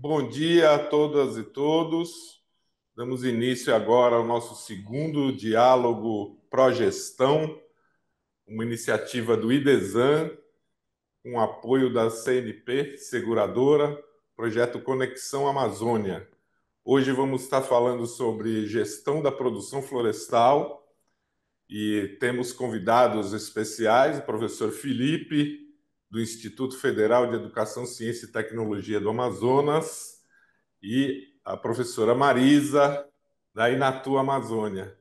Bom dia a todas e todos. Damos início agora ao nosso segundo diálogo Progestão, uma iniciativa do IDESAN, com apoio da CNP Seguradora, projeto Conexão Amazônia. Hoje vamos estar falando sobre gestão da produção florestal e temos convidados especiais, o professor Felipe, do Instituto Federal de Educação, Ciência e Tecnologia do Amazonas, e a professora Marisa, da Inatu Amazônia.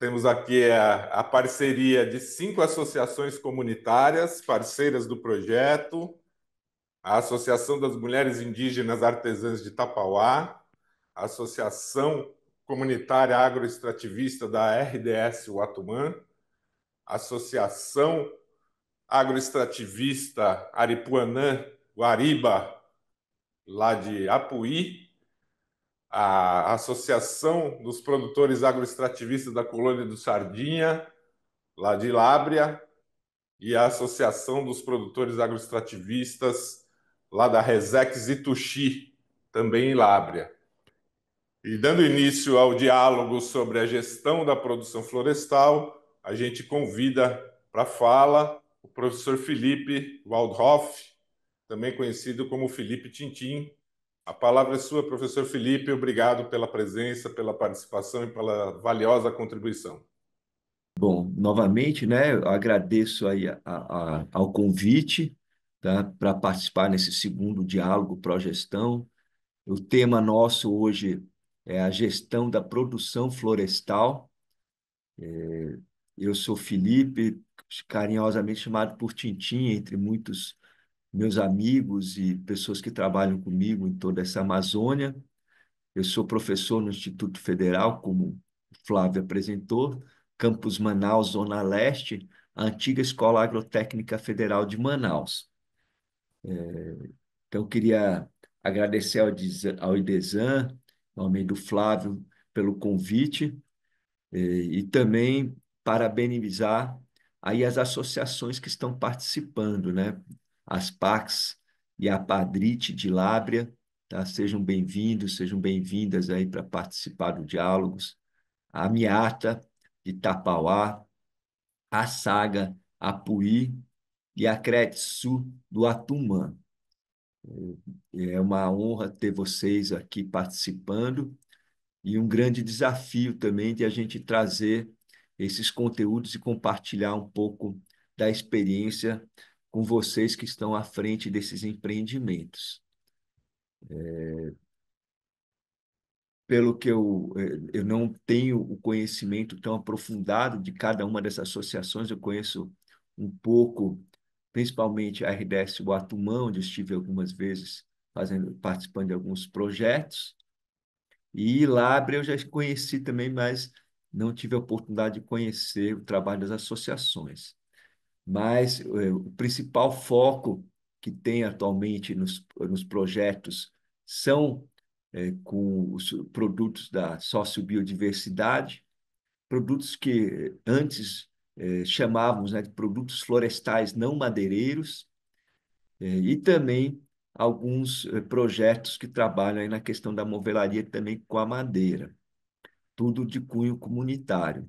Temos aqui a parceria de 5 associações comunitárias, parceiras do projeto: a Associação das Mulheres Indígenas Artesãs de Tapauá, a Associação Comunitária Agroextrativista da RDS Uatumã, a Associação Agroextrativista Aripuanã Guariba, lá de Apuí, a Associação dos Produtores Agroextrativistas da Colônia do Sardinha, lá de Lábrea, e a Associação dos Produtores Agroextrativistas lá da Resex Ituxi, também em Lábrea. E dando início ao diálogo sobre a gestão da produção florestal, a gente convida para a fala o professor Felipe Waldhoff, também conhecido como Felipe Tintim. A palavra é sua, professor Felipe. Obrigado pela presença, pela participação e pela valiosa contribuição. Bom, novamente, né, eu agradeço aí ao convite, tá, para participar nesse segundo diálogo Progestão. O tema nosso hoje é a gestão da produção florestal. Eu sou Felipe, carinhosamente chamado por Tintim, entre muitos meus amigos e pessoas que trabalham comigo em toda essa Amazônia. Eu sou professor no Instituto Federal, como o Flávio apresentou, Campus Manaus, Zona Leste, a antiga Escola Agrotécnica Federal de Manaus. Então, eu queria agradecer ao IDESAN, ao nome do Flávio, pelo convite, e também parabenizar aí as associações que estão participando, né? As PACs e a Padrite de Lábrea, tá? Sejam bem-vindos, sejam bem-vindas aí para participar do Diálogos. A Miata de Tapauá, a Saga Apuí e a Cretsu do Atumã. É uma honra ter vocês aqui participando e um grande desafio também de a gente trazer esses conteúdos e compartilhar um pouco da experiência com vocês que estão à frente desses empreendimentos. Pelo que eu não tenho o conhecimento tão aprofundado de cada uma dessas associações, eu conheço um pouco, principalmente a RDS Guatumã, onde eu estive algumas vezes participando de alguns projetos, e Lábrea eu já conheci também, mas não tive a oportunidade de conhecer o trabalho das associações. Mas o principal foco que tem atualmente nos projetos são com os produtos da sociobiodiversidade, produtos que antes chamávamos, né, de produtos florestais não madeireiros, e também alguns projetos que trabalham aí na questão da movelaria também com a madeira, tudo de cunho comunitário.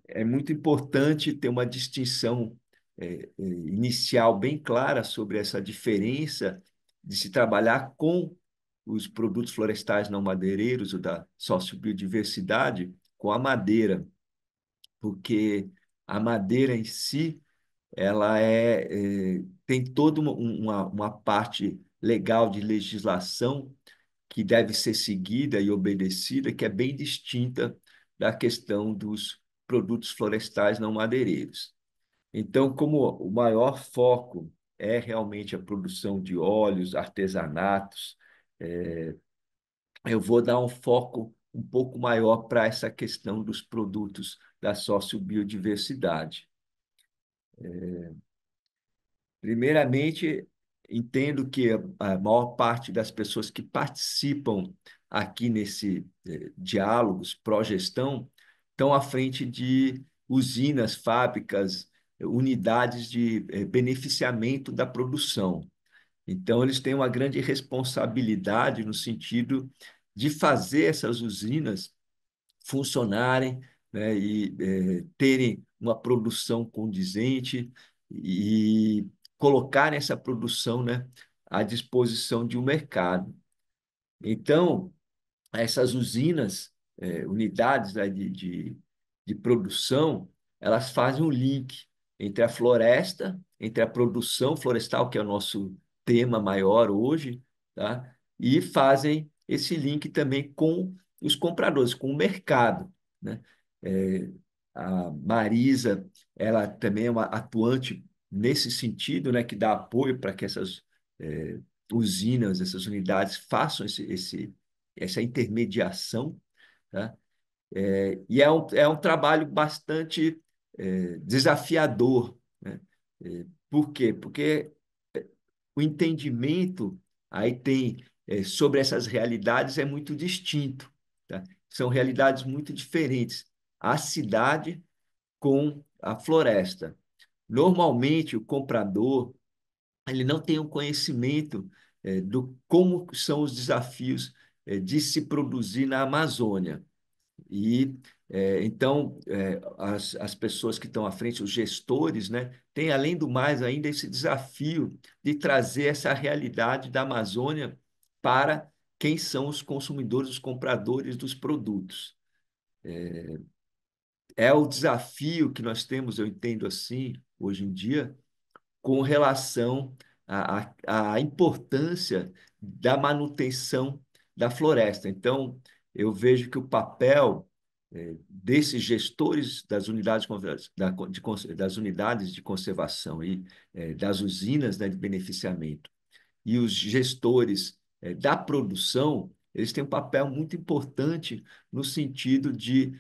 É muito importante ter uma distinção inicial bem clara sobre essa diferença de se trabalhar com os produtos florestais não madeireiros, ou da sociobiodiversidade, com a madeira, porque a madeira em si, ela tem toda uma parte legal de legislação que deve ser seguida e obedecida, que é bem distinta da questão dos produtos florestais não madeireiros. Então, como o maior foco é realmente a produção de óleos, artesanatos, eu vou dar um foco um pouco maior para essa questão dos produtos da sociobiodiversidade. Primeiramente, entendo que a maior parte das pessoas que participam aqui nesse diálogos pró-gestão estão à frente de usinas, fábricas, unidades de beneficiamento da produção. Então, eles têm uma grande responsabilidade no sentido de fazer essas usinas funcionarem, né, e terem uma produção condizente e colocarem essa produção, né, à disposição de um mercado. Então, essas usinas, unidades, né, de produção, elas fazem um link entre a floresta, entre a produção florestal, que é o nosso tema maior hoje, tá? E fazem esse link também com os compradores, com o mercado, né? É, a Marisa, ela também é uma atuante nesse sentido, né, que dá apoio para que essas usinas, essas unidades façam essa intermediação, tá? E é um trabalho bastante desafiador, né? Por quê? Porque o entendimento aí tem sobre essas realidades é muito distinto, tá? São realidades muito diferentes. A cidade com a floresta. Normalmente, o comprador ele não tem um conhecimento do como são os desafios de se produzir na Amazônia. E então as pessoas que estão à frente, os gestores, né, têm além do mais ainda esse desafio de trazer essa realidade da Amazônia para quem são os consumidores, os compradores dos produtos. É o desafio que nós temos, eu entendo assim, hoje em dia, com relação à importância da manutenção da floresta. Então, eu vejo que o papel desses gestores das unidades, das unidades de conservação e das usinas, né, de beneficiamento e os gestores da produção, eles têm um papel muito importante no sentido de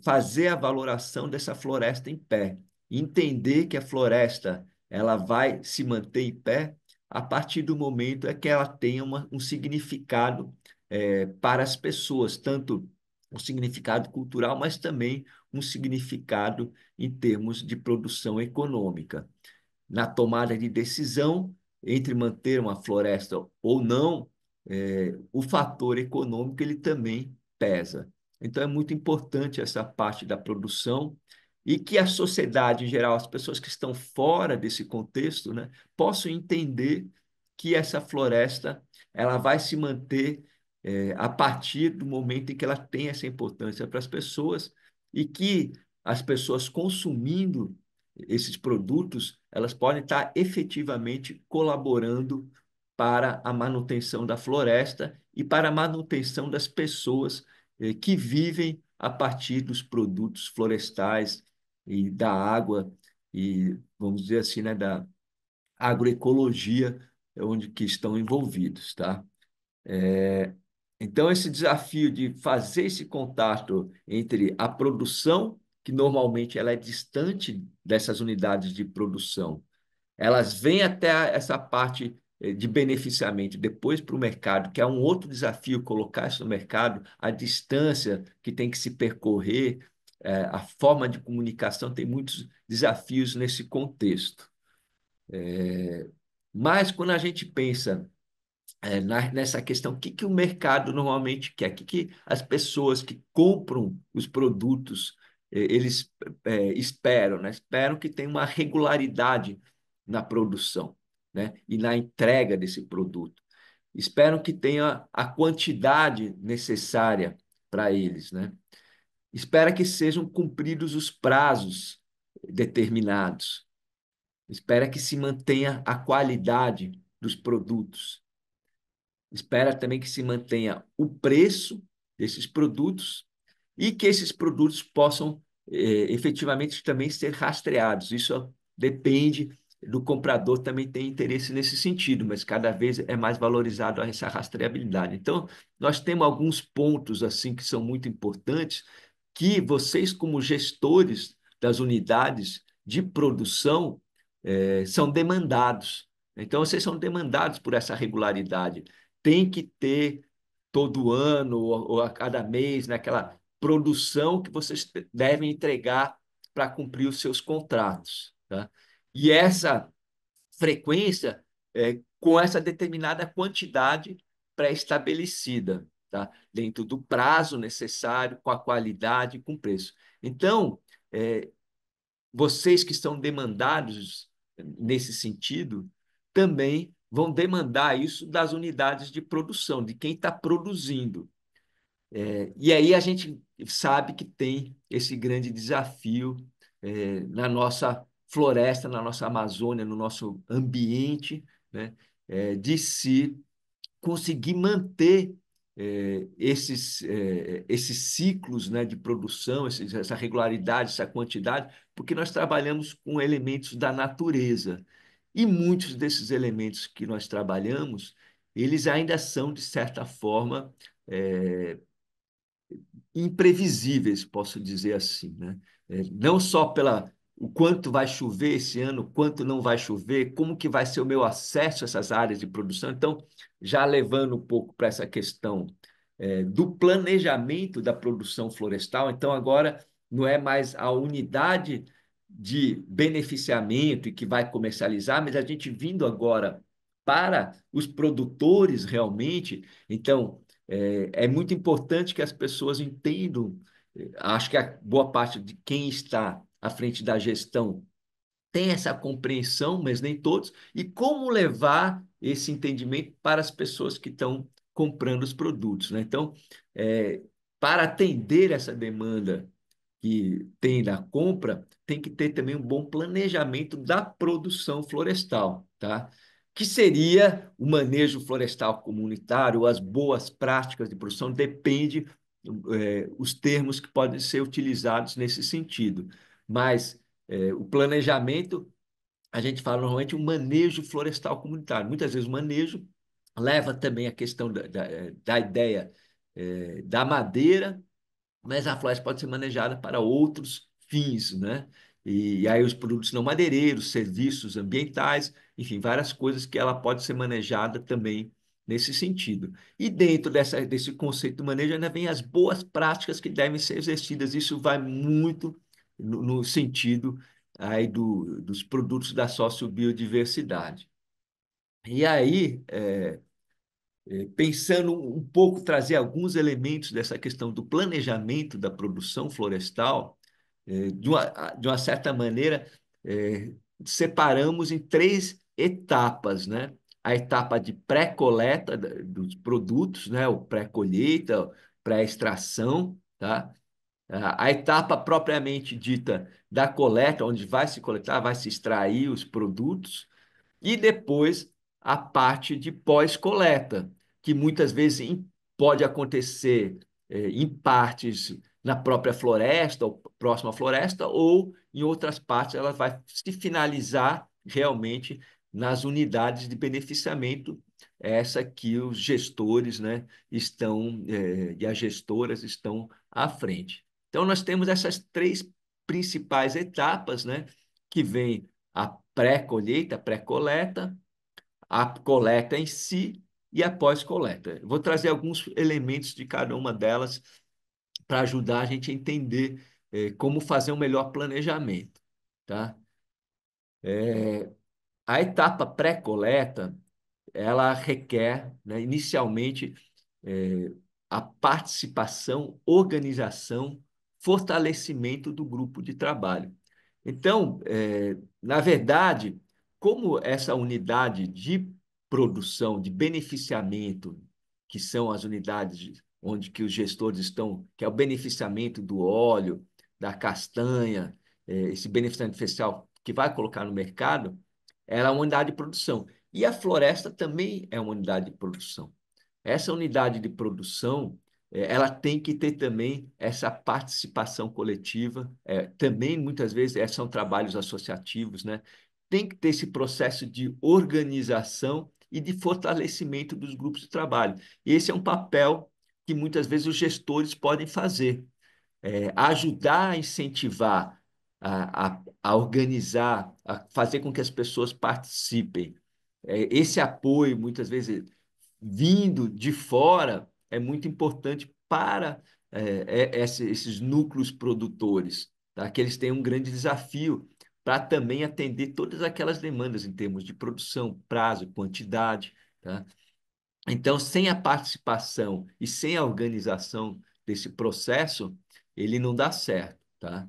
fazer a valoração dessa floresta em pé, entender que a floresta ela vai se manter em pé a partir do momento que ela tenha um significado para as pessoas, tanto um significado cultural, mas também um significado em termos de produção econômica na tomada de decisão entre manter uma floresta ou não, o fator econômico ele também pesa. Então é muito importante essa parte da produção e que a sociedade em geral, as pessoas que estão fora desse contexto, né, possam entender que essa floresta ela vai se manter a partir do momento em que ela tem essa importância para as pessoas e que as pessoas consumindo esses produtos, elas podem estar efetivamente colaborando para a manutenção da floresta e para a manutenção das pessoas que vivem a partir dos produtos florestais e da água e, vamos dizer assim, né, da agroecologia onde que estão envolvidos, tá? Então, esse desafio de fazer esse contato entre a produção, que normalmente ela é distante dessas unidades de produção, elas vêm até essa parte de beneficiamento, depois para o mercado, que é um outro desafio colocar isso no mercado, a distância que tem que se percorrer, a forma de comunicação, tem muitos desafios nesse contexto. Mas quando a gente pensa nessa questão, que o mercado normalmente quer, que as pessoas que compram os produtos, eles esperam, né? Esperam que tenha uma regularidade na produção, né? E na entrega desse produto. Esperam que tenha a quantidade necessária para eles, né? Espera que sejam cumpridos os prazos determinados. Espera que se mantenha a qualidade dos produtos. Espera também que se mantenha o preço desses produtos e que esses produtos possam efetivamente também ser rastreados. Isso depende do comprador também tem interesse nesse sentido, mas cada vez é mais valorizado essa rastreabilidade. Então, nós temos alguns pontos assim que são muito importantes que vocês, como gestores das unidades de produção, são demandados. Então, vocês são demandados por essa regularidade. Tem que ter todo ano ou a cada mês, naquela produção que vocês devem entregar para cumprir os seus contratos, tá? E essa frequência com essa determinada quantidade pré-estabelecida, tá? Dentro do prazo necessário, com a qualidade e com preço. Então, vocês que estão demandados nesse sentido, também vão demandar isso das unidades de produção, de quem está produzindo. E aí a gente sabe que tem esse grande desafio na nossa floresta, na nossa Amazônia, no nosso ambiente, né, de se conseguir manter esses ciclos, né, de produção, essa regularidade, essa quantidade, porque nós trabalhamos com elementos da natureza. E muitos desses elementos que nós trabalhamos, eles ainda são, de certa forma, é, imprevisíveis, posso dizer assim, né? Não só pela o quanto vai chover esse ano, quanto não vai chover, como que vai ser o meu acesso a essas áreas de produção. Então, já levando um pouco para essa questão do planejamento da produção florestal, então agora não é mais a unidade de beneficiamento e que vai comercializar, mas a gente vindo agora para os produtores realmente, então é muito importante que as pessoas entendam. Acho que a boa parte de quem está à frente da gestão tem essa compreensão, mas nem todos, e como levar esse entendimento para as pessoas que estão comprando os produtos, né? Então, é, para atender essa demanda que tem da compra, tem que ter também um bom planejamento da produção florestal, tá? Que seria o manejo florestal comunitário, as boas práticas de produção, depende os termos que podem ser utilizados nesse sentido. Mas o planejamento, a gente fala normalmente um manejo florestal comunitário. Muitas vezes o manejo leva também a questão da ideia da madeira, mas a floresta pode ser manejada para outros fins, né? E aí os produtos não madeireiros, serviços ambientais, enfim, várias coisas que ela pode ser manejada também nesse sentido. E dentro desse conceito do manejo ainda vem as boas práticas que devem ser exercidas. Isso vai muito no sentido aí dos produtos da sociobiodiversidade. E aí, pensando um pouco, trazer alguns elementos dessa questão do planejamento da produção florestal, de uma certa maneira, separamos em três etapas, né? A etapa de pré-coleta dos produtos, né? O pré-colheita, pré-extração, tá? A etapa propriamente dita da coleta, onde vai se coletar, vai se extrair os produtos, e depois a parte de pós-coleta, que muitas vezes pode acontecer em partes na própria floresta, ou próxima à floresta, ou em outras partes ela vai se finalizar realmente nas unidades de beneficiamento, essa que os gestores, né, estão, e as gestoras estão à frente. Então, nós temos essas três principais etapas, né, que vem a pré-colheita, pré-coleta, a coleta em si e a pós-coleta. Vou trazer alguns elementos de cada uma delas para ajudar a gente a entender como fazer um melhor planejamento, tá? A etapa pré-coleta, ela requer, né, inicialmente, é, a participação, organização, fortalecimento do grupo de trabalho. Então, na verdade, como essa unidade de produção, de beneficiamento, que são as unidades onde que os gestores estão, que é o beneficiamento do óleo, da castanha, esse beneficiamento especial que vai colocar no mercado, ela é uma unidade de produção. E a floresta também é uma unidade de produção. Essa unidade de produção, ela tem que ter também essa participação coletiva, também muitas vezes são trabalhos associativos, né? Tem que ter esse processo de organização e de fortalecimento dos grupos de trabalho. Esse é um papel que muitas vezes os gestores podem fazer, ajudar a incentivar, a organizar, a fazer com que as pessoas participem. Esse apoio, muitas vezes, vindo de fora, é muito importante para esses núcleos produtores, tá? Que eles têm um grande desafio, para também atender todas aquelas demandas em termos de produção, prazo, quantidade, tá? Então, sem a participação e sem a organização desse processo, ele não dá certo, tá?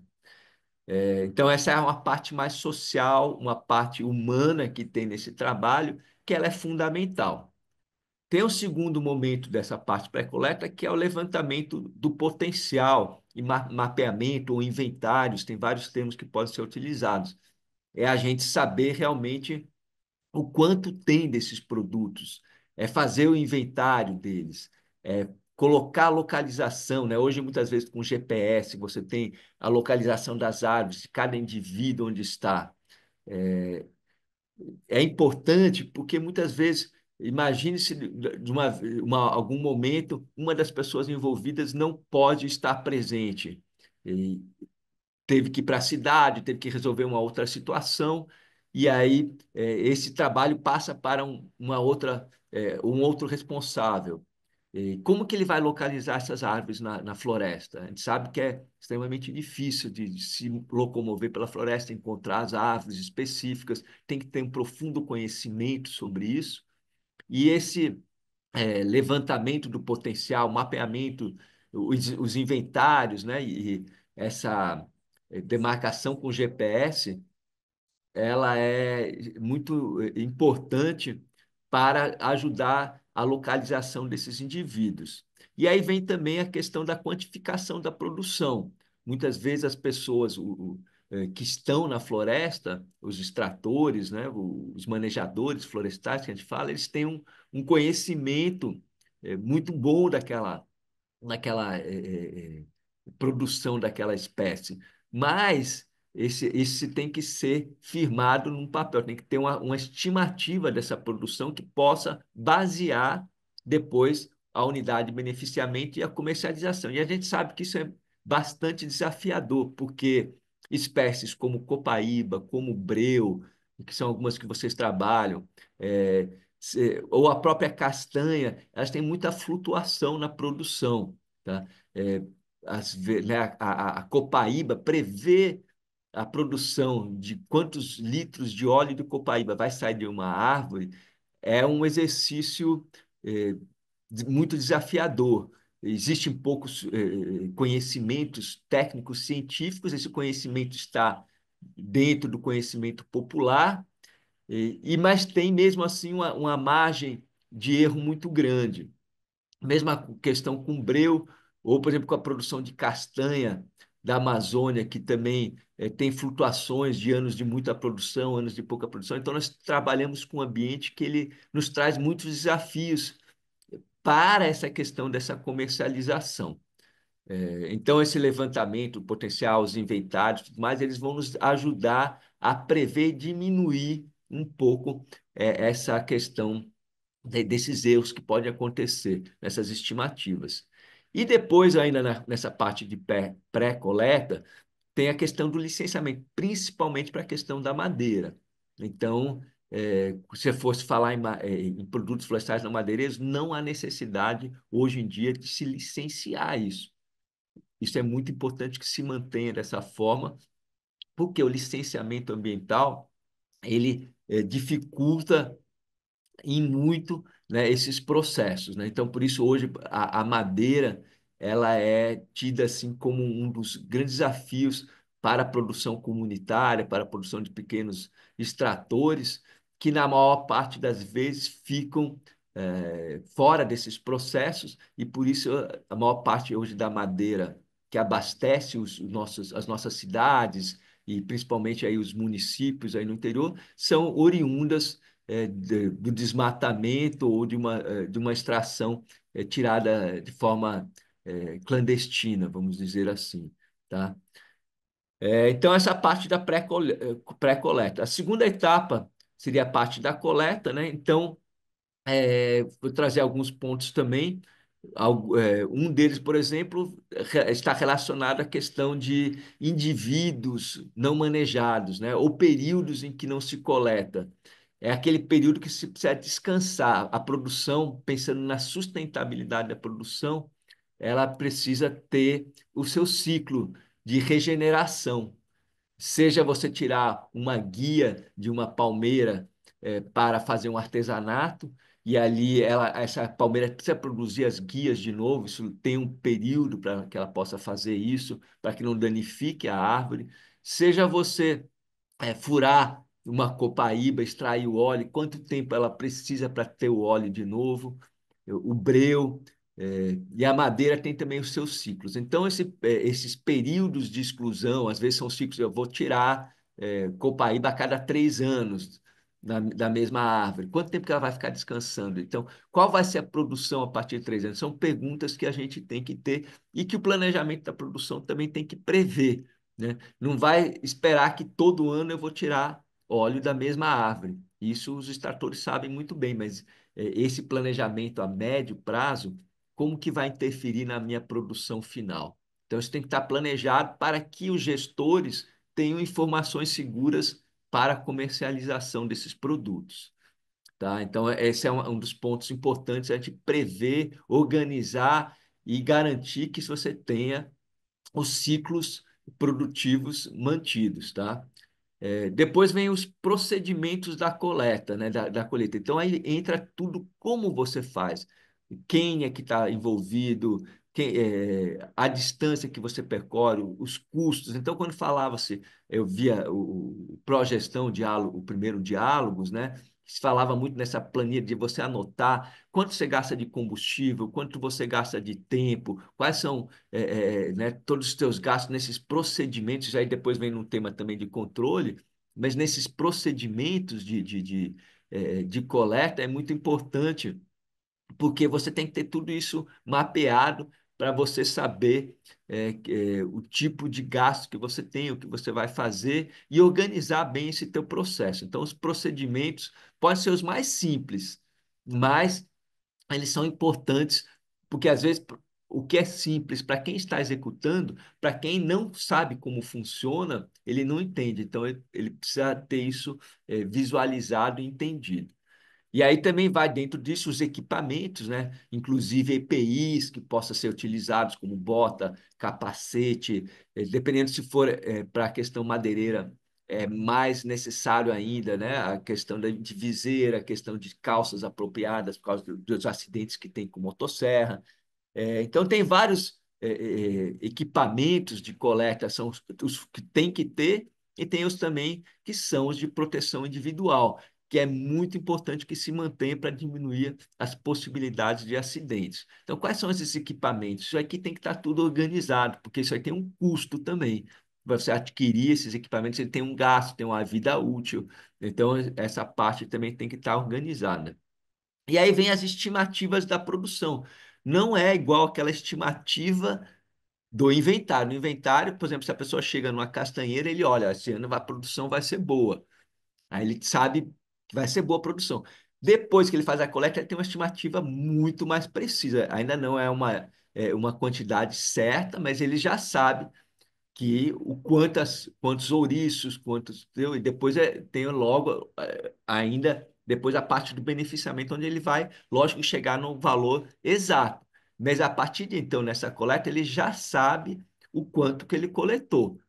Então, essa é uma parte mais social, uma parte humana que tem nesse trabalho, que ela é fundamental. Tem o segundo momento dessa parte pré-coleta, que é o levantamento do potencial e mapeamento ou inventários, tem vários termos que podem ser utilizados. É a gente saber realmente o quanto tem desses produtos, é fazer o inventário deles, é colocar a localização, né? Hoje, muitas vezes, com GPS, você tem a localização das árvores, de cada indivíduo onde está. É importante porque muitas vezes, imagine se de algum momento uma das pessoas envolvidas não pode estar presente. E teve que ir para a cidade, teve que resolver uma outra situação, e aí esse trabalho passa para um outro responsável. E como que ele vai localizar essas árvores na floresta? A gente sabe que é extremamente difícil de se locomover pela floresta, encontrar as árvores específicas, tem que ter um profundo conhecimento sobre isso. E esse levantamento do potencial, mapeamento, os inventários, né? E essa demarcação com GPS, ela é muito importante para ajudar a localização desses indivíduos. E aí vem também a questão da quantificação da produção. Muitas vezes as pessoas que estão na floresta, os extratores, né, os manejadores florestais que a gente fala, eles têm um conhecimento muito bom naquela produção daquela espécie. Mas esse tem que ser firmado num papel, tem que ter uma estimativa dessa produção que possa basear depois a unidade de beneficiamento e a comercialização. E a gente sabe que isso é bastante desafiador, porque espécies como copaíba, como breu, que são algumas que vocês trabalham, ou a própria castanha, elas têm muita flutuação na produção, tá? É, né, a Copaíba prevê a produção de quantos litros de óleo de copaíba vai sair de uma árvore, é um exercício muito desafiador. Existem poucos conhecimentos técnicos científicos, esse conhecimento está dentro do conhecimento popular, mas tem mesmo assim uma margem de erro muito grande. Mesma questão com breu, ou, por exemplo, com a produção de castanha da Amazônia, que também tem flutuações de anos de muita produção, anos de pouca produção. Então, nós trabalhamos com um ambiente que ele nos traz muitos desafios para essa questão dessa comercialização. Então, esse levantamento, o potencial, os inventários, tudo mais, eles vão nos ajudar a prever e diminuir um pouco essa questão desses erros que podem acontecer nessas estimativas. E depois, ainda nessa parte de pré-coleta, tem a questão do licenciamento, principalmente para a questão da madeira. Então, se você fosse falar em produtos florestais não madeireiros, não há necessidade, hoje em dia, de se licenciar isso. Isso é muito importante que se mantenha dessa forma, porque o licenciamento ambiental, ele dificulta em muito, né, esses processos, né? Então, por isso, hoje, a madeira ela é tida assim como um dos grandes desafios para a produção comunitária, para a produção de pequenos extratores, que na maior parte das vezes ficam fora desses processos, e por isso a maior parte hoje da madeira que abastece as nossas cidades e principalmente aí os municípios aí no interior são oriundas do desmatamento ou de uma extração tirada de forma clandestina, vamos dizer assim, tá? Então, essa parte da pré-coleta. A segunda etapa seria a parte da coleta, né? Então, vou trazer alguns pontos também. Um deles, por exemplo, está relacionado à questão de indivíduos não manejados, né? Ou períodos em que não se coleta. É aquele período que se precisa descansar. A produção, pensando na sustentabilidade da produção, ela precisa ter o seu ciclo de regeneração. seja você tirar uma guia de uma palmeira para fazer um artesanato, e ali essa palmeira precisa produzir as guias de novo, isso tem um período para que ela possa fazer isso, para que não danifique a árvore. Seja você furar uma copaíba, extrair o óleo, quanto tempo ela precisa para ter o óleo de novo, o breu, e a madeira tem também os seus ciclos. Então, esses períodos de exclusão, às vezes são ciclos, eu vou tirar copaíba a cada 3 anos da mesma árvore. Quanto tempo que ela vai ficar descansando? Então, qual vai ser a produção a partir de 3 anos? São perguntas que a gente tem que ter e que o planejamento da produção também tem que prever, né? Não vai esperar que todo ano eu vou tirar óleo da mesma árvore. Isso os extratores sabem muito bem, mas esse planejamento a médio prazo, como que vai interferir na minha produção final? Então, isso tem que estar planejado para que os gestores tenham informações seguras para a comercialização desses produtos. Tá? Então, esse é um dos pontos importantes, a gente prever, organizar e garantir que você tenha os ciclos produtivos mantidos, tá? Depois vem os procedimentos da coleta, né, da colheita. Então aí entra tudo como você faz, quem é que está envolvido, a distância que você percorre, os custos. Então quando falava-se, eu via o Progestão Diálogo, o primeiro Diálogos, né? Se falava muito nessa planilha de você anotar quanto você gasta de combustível, quanto você gasta de tempo, quais são né, todos os teus gastos nesses procedimentos, aí depois vem um tema também de controle, mas nesses procedimentos de coleta é muito importante, porque você tem que ter tudo isso mapeado para você saber o tipo de gasto que você tem, o que você vai fazer e organizar bem esse teu processo. Então, os procedimentos podem ser os mais simples, mas eles são importantes, porque às vezes o que é simples para quem está executando, para quem não sabe como funciona, ele não entende. Então, ele precisa ter isso visualizado e entendido. E aí também vai dentro disso os equipamentos, né? Inclusive EPIs que possam ser utilizados como bota, capacete, dependendo se for para a questão madeireira, é mais necessário ainda, né? A questão de viseira, a questão de calças apropriadas por causa dos acidentes que tem com motosserra. Então, tem vários equipamentos de coleta, são os que tem que ter, e tem os também que são os de proteção individual, que é muito importante que se mantenha para diminuir as possibilidades de acidentes. Então, quais são esses equipamentos? Isso aqui tem que estar tudo organizado, porque isso aí tem um custo também. Você adquirir esses equipamentos, ele tem um gasto, tem uma vida útil. Então, essa parte também tem que estar organizada. E aí vem as estimativas da produção. Não é igual aquela estimativa do inventário. No inventário, por exemplo, se a pessoa chega numa castanheira, ele olha, esse ano a produção vai ser boa. Aí ele sabe que vai ser boa a produção. Depois que ele faz a coleta, ele tem uma estimativa muito mais precisa. Ainda não é uma quantidade certa, mas ele já sabe que quantos ouriços, quantos, entendeu? E depois tem logo ainda depois a parte do beneficiamento, onde ele vai, lógico, chegar no valor exato. Mas a partir de então, nessa coleta, ele já sabe o quanto que ele coletou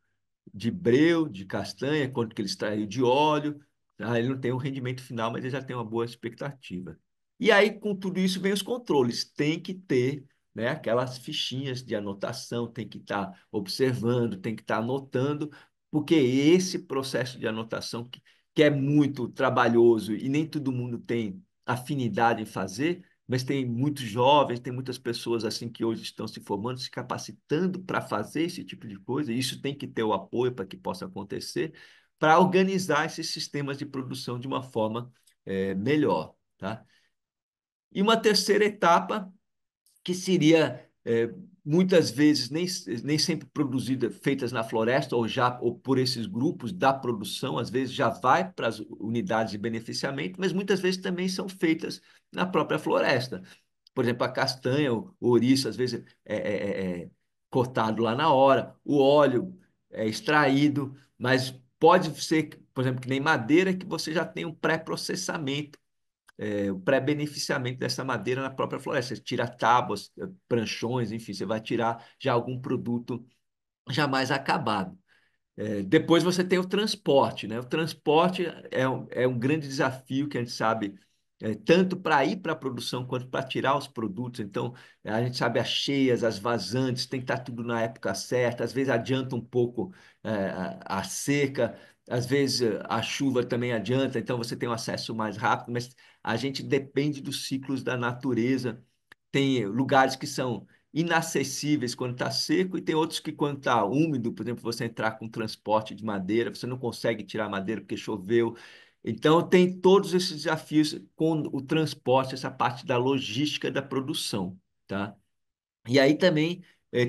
de breu, de castanha, quanto que ele extraiu de óleo. Ele não tem o rendimento final, mas ele já tem uma boa expectativa. E aí, com tudo isso, vem os controles. Tem que ter, né, aquelas fichinhas de anotação, tem que estar observando, tem que estar anotando, porque esse processo de anotação, que é muito trabalhoso e nem todo mundo tem afinidade em fazer, mas tem muitos jovens, tem muitas pessoas assim que hoje estão se formando, se capacitando para fazer esse tipo de coisa, e isso tem que ter o apoio para que possa acontecer, para organizar esses sistemas de produção de uma forma melhor, tá? E uma terceira etapa que seria muitas vezes nem sempre produzida, feitas na floresta ou por esses grupos da produção, às vezes já vai para as unidades de beneficiamento, mas muitas vezes também são feitas na própria floresta. Por exemplo, a castanha, o ouriço, às vezes é cortado lá na hora, o óleo é extraído, mas pode ser, por exemplo, que nem madeira, que você já tem um pré-processamento, o pré-beneficiamento dessa madeira na própria floresta. Você tira tábuas, pranchões, enfim, você vai tirar já algum produto já mais acabado. Depois você tem o transporte, né? O transporte é um grande desafio que a gente sabe, tanto para ir para a produção quanto para tirar os produtos. Então, a gente sabe as cheias, as vazantes, tem que estar tudo na época certa. Às vezes adianta um pouco, a seca, às vezes a chuva também adianta, então você tem um acesso mais rápido, mas a gente depende dos ciclos da natureza. Tem lugares que são inacessíveis quando está seco e tem outros que quando está úmido, por exemplo, você entrar com transporte de madeira, você não consegue tirar madeira porque choveu. Então tem todos esses desafios com o transporte, essa parte da logística da produção, tá? E aí também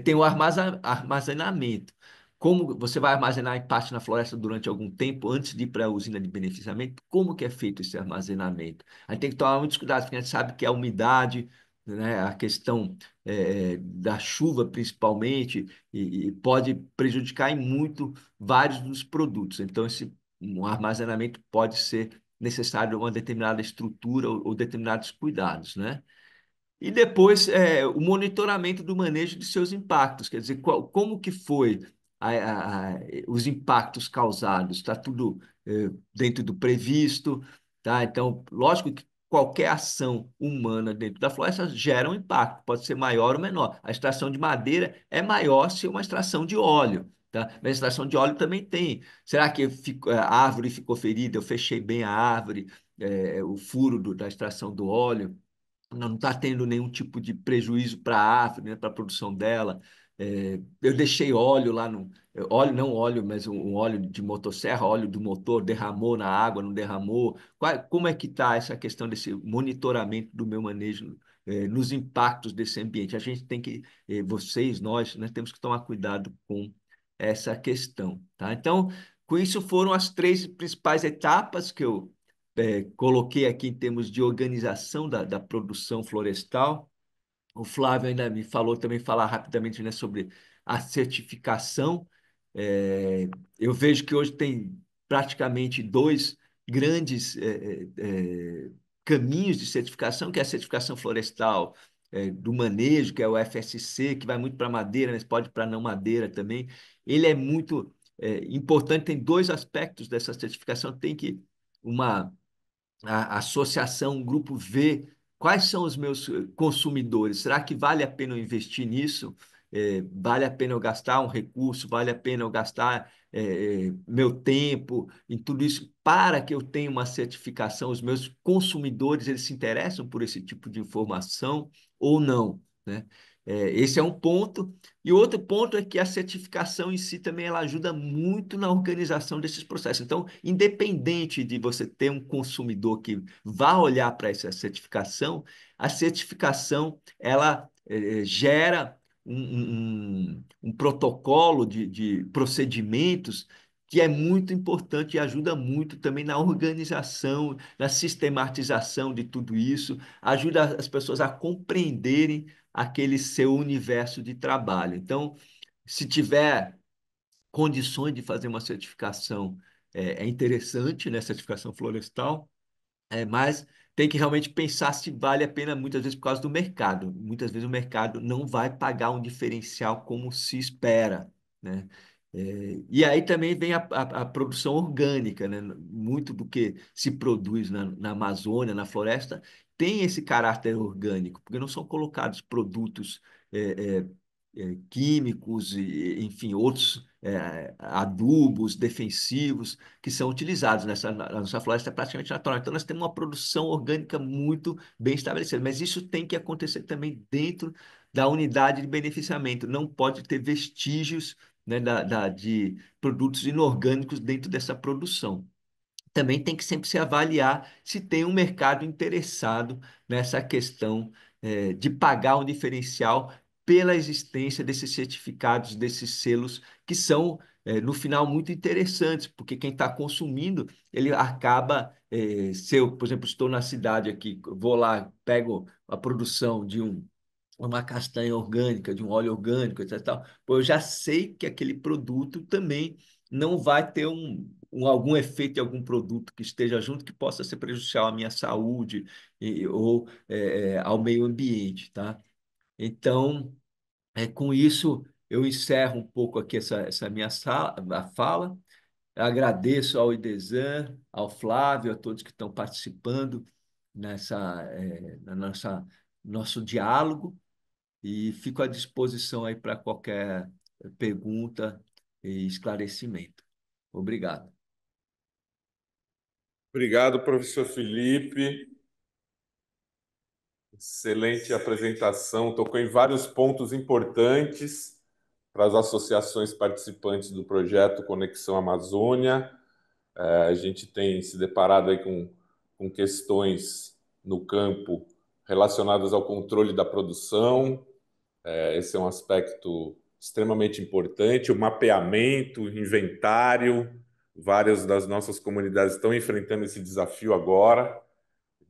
tem o armazenamento. Como você vai armazenar em parte na floresta durante algum tempo antes de ir para a usina de beneficiamento? Como que é feito esse armazenamento? A gente tem que tomar muitos cuidados, porque a gente sabe que a umidade, né, a questão da chuva principalmente, e pode prejudicar em muito vários dos produtos. Então, um armazenamento pode ser necessário uma determinada estrutura ou determinados cuidados, né? E depois o monitoramento do manejo de seus impactos, quer dizer, como que foi os impactos causados? Está tudo dentro do previsto, tá? Então, lógico que qualquer ação humana dentro da floresta gera um impacto, pode ser maior ou menor. A extração de madeira é maior se uma extração de óleo, tá? Mas a extração de óleo também tem. Será que a árvore ficou ferida? Eu fechei bem a árvore, o furo da extração do óleo? Não está tendo nenhum tipo de prejuízo para a árvore, né, para a produção dela. Eu deixei óleo lá no. Óleo, não óleo, mas um óleo de motosserra, óleo do motor, derramou na água, não derramou. Como é que está essa questão desse monitoramento do meu manejo, nos impactos desse ambiente? A gente tem que, vocês, nós temos que tomar cuidado com essa questão, tá? Então, com isso foram as três principais etapas que eu coloquei aqui em termos de organização da produção florestal. O Flávio ainda me falou também, falar rapidamente, né, sobre a certificação. É, eu vejo que hoje tem praticamente dois grandes caminhos de certificação, que é a certificação florestal do manejo, que é o FSC, que vai muito para madeira, mas pode para não madeira também. Ele é muito importante, tem dois aspectos dessa certificação. Tem que uma a associação, um grupo vê quais são os meus consumidores. Será que vale a pena eu investir nisso? Vale a pena eu gastar um recurso? Vale a pena eu gastar meu tempo em tudo isso para que eu tenha uma certificação? Os meus consumidores, eles se interessam por esse tipo de informação ou não, né? Esse é um ponto. E outro ponto é que a certificação em si também ela ajuda muito na organização desses processos. Então, independente de você ter um consumidor que vá olhar para essa certificação, a certificação ela gera um protocolo de procedimentos que é muito importante e ajuda muito também na organização, na sistematização de tudo isso, ajuda as pessoas a compreenderem aquele seu universo de trabalho. Então, se tiver condições de fazer uma certificação, é interessante, né? Certificação florestal, mas tem que realmente pensar se vale a pena, muitas vezes, por causa do mercado. Muitas vezes o mercado não vai pagar um diferencial como se espera, né? E aí também vem a produção orgânica, né? Muito do que se produz na Amazônia, na floresta, tem esse caráter orgânico, porque não são colocados produtos é, químicos, e, enfim, outros adubos defensivos que são utilizados na nossa floresta é praticamente natural. Então, nós temos uma produção orgânica muito bem estabelecida, mas isso tem que acontecer também dentro da unidade de beneficiamento. Não pode ter vestígios, né, de produtos inorgânicos dentro dessa produção. Também tem que sempre se avaliar se tem um mercado interessado nessa questão de pagar um diferencial pela existência desses certificados, desses selos, que são, no final, muito interessantes, porque quem está consumindo, ele acaba, se eu, por exemplo, estou na cidade aqui, vou lá, pego a produção de uma castanha orgânica, de um óleo orgânico, etc. Tal. Pô, eu já sei que aquele produto também não vai ter algum efeito de algum produto que esteja junto que possa ser prejudicial à minha saúde ou ao meio ambiente, tá? Então, com isso, eu encerro um pouco aqui essa minha a fala. Eu agradeço ao Idesan, ao Flávio, a todos que estão participando na nosso diálogo e fico à disposição aí para qualquer pergunta e esclarecimento. Obrigado. Obrigado, professor Felipe. Excelente apresentação. Tocou em vários pontos importantes para as associações participantes do projeto Conexão Amazônia. A gente tem se deparado aí com questões no campo relacionadas ao controle da produção. Esse é um aspecto extremamente importante. O mapeamento, o inventário. Várias das nossas comunidades estão enfrentando esse desafio agora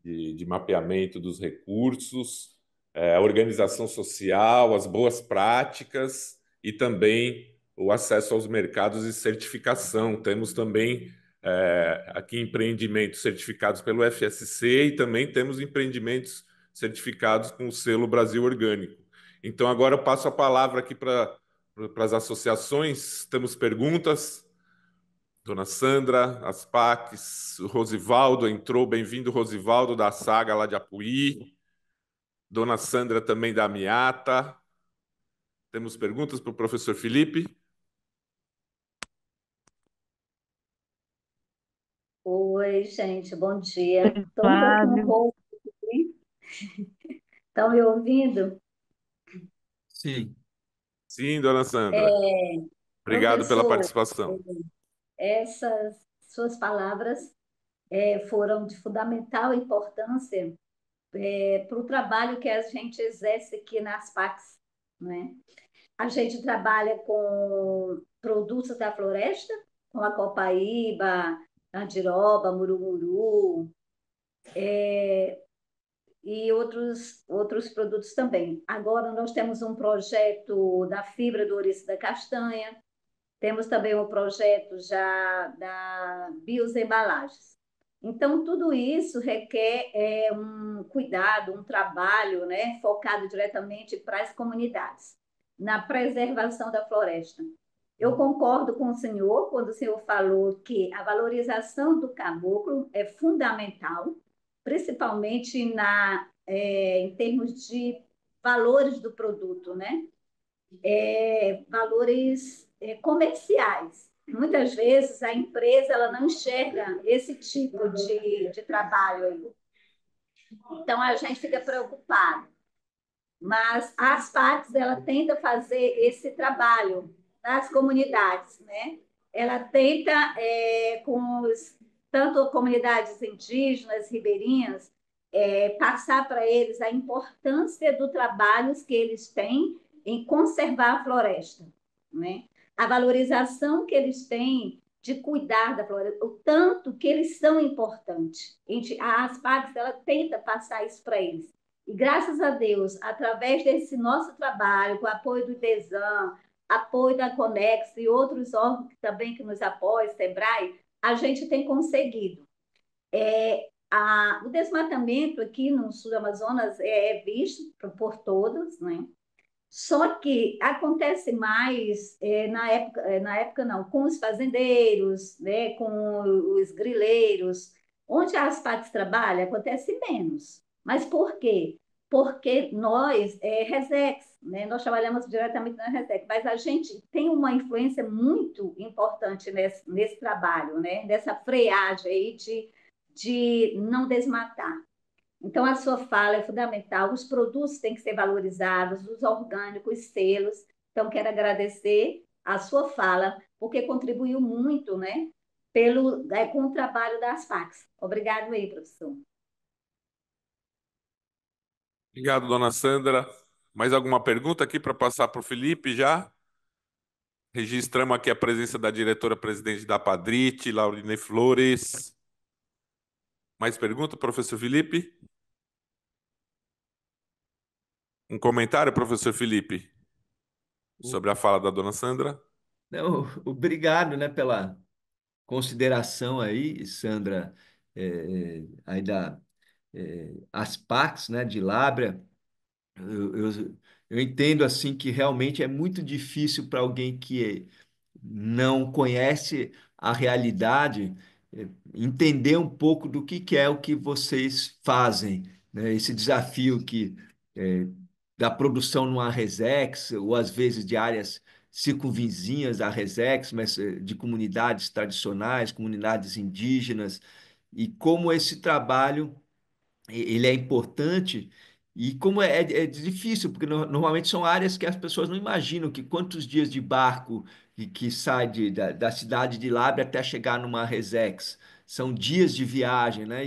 de mapeamento dos recursos, a organização social, as boas práticas e também o acesso aos mercados e certificação. Temos também aqui empreendimentos certificados pelo FSC e também temos empreendimentos certificados com o selo Brasil Orgânico. Então, agora eu passo a palavra aqui para as associações. Temos perguntas? Dona Sandra, as PACs, o Rosivaldo entrou, bem-vindo, Rosivaldo, da Saga lá de Apuí. Dona Sandra também da Miata. Temos perguntas para o professor Felipe? Oi, gente, bom dia. Estou um pouquinho Flávio. rouca aqui. Estão me ouvindo? Sim. Sim, dona Sandra. Obrigado pela Professor, participação. essas suas palavras foram de fundamental importância para o trabalho que a gente exerce aqui nas PACs, né? A gente trabalha com produtos da floresta, com a copaíba, andiroba, murumuru, e outros produtos também. Agora nós temos um projeto da fibra do ouriço da castanha, temos também um projeto já da bioembalagens. Então, tudo isso requer um cuidado, um trabalho, né, focado diretamente para as comunidades, na preservação da floresta. Eu concordo com o senhor quando o senhor falou que a valorização do caboclo é fundamental, principalmente em termos de valores do produto, né? Valores comerciais. Muitas vezes a empresa ela não enxerga esse tipo de trabalho aí. Então a gente fica preocupado. Mas as partes ela tenta fazer esse trabalho nas comunidades, né? Ela tenta tanto comunidades indígenas, ribeirinhas, passar para eles a importância do trabalho que eles têm em conservar a floresta, né? A valorização que eles têm de cuidar da floresta, o tanto que eles são importantes. As partes ela tenta passar isso para eles. E graças a Deus, através desse nosso trabalho, com o apoio do IDESAN, apoio da Conex e outros órgãos também que nos apoiam, SEBRAE, a gente tem conseguido. O desmatamento aqui no sul do Amazonas é visto por todos, né? Só que acontece mais na época não, com os fazendeiros, né, com os grileiros, onde as partes trabalham, acontece menos. Mas por quê? Porque nós, Resex, né, nós trabalhamos diretamente na Resex, mas a gente tem uma influência muito importante nesse trabalho, né, nessa freagem aí de não desmatar. Então, a sua fala é fundamental. Os produtos têm que ser valorizados, os orgânicos, selos. Então, quero agradecer a sua fala, porque contribuiu muito, né, com o trabalho das PACs. Obrigado aí, professor. Obrigado, dona Sandra. Mais alguma pergunta aqui para passar para o Felipe já? Registramos aqui a presença da diretora-presidente da Padrit, Lauline Flores. Mais pergunta, professor Felipe? Um comentário, professor Felipe, sobre a fala da dona Sandra? Não, obrigado, né, pela consideração aí, Sandra, aí as Pacs, né, de Lábrea. Eu Eu entendo assim que realmente é muito difícil para alguém que não conhece a realidade entender um pouco do que é o que vocês fazem, né? Esse desafio é, da produção numa Resex, ou às vezes de áreas circunvizinhas da Resex, mas de comunidades tradicionais, comunidades indígenas, e como esse trabalho ele é importante e como é difícil, porque normalmente são áreas que as pessoas não imaginam que quantos dias de barco que sai da cidade de Lábrea até chegar numa Resex. São dias de viagem, né?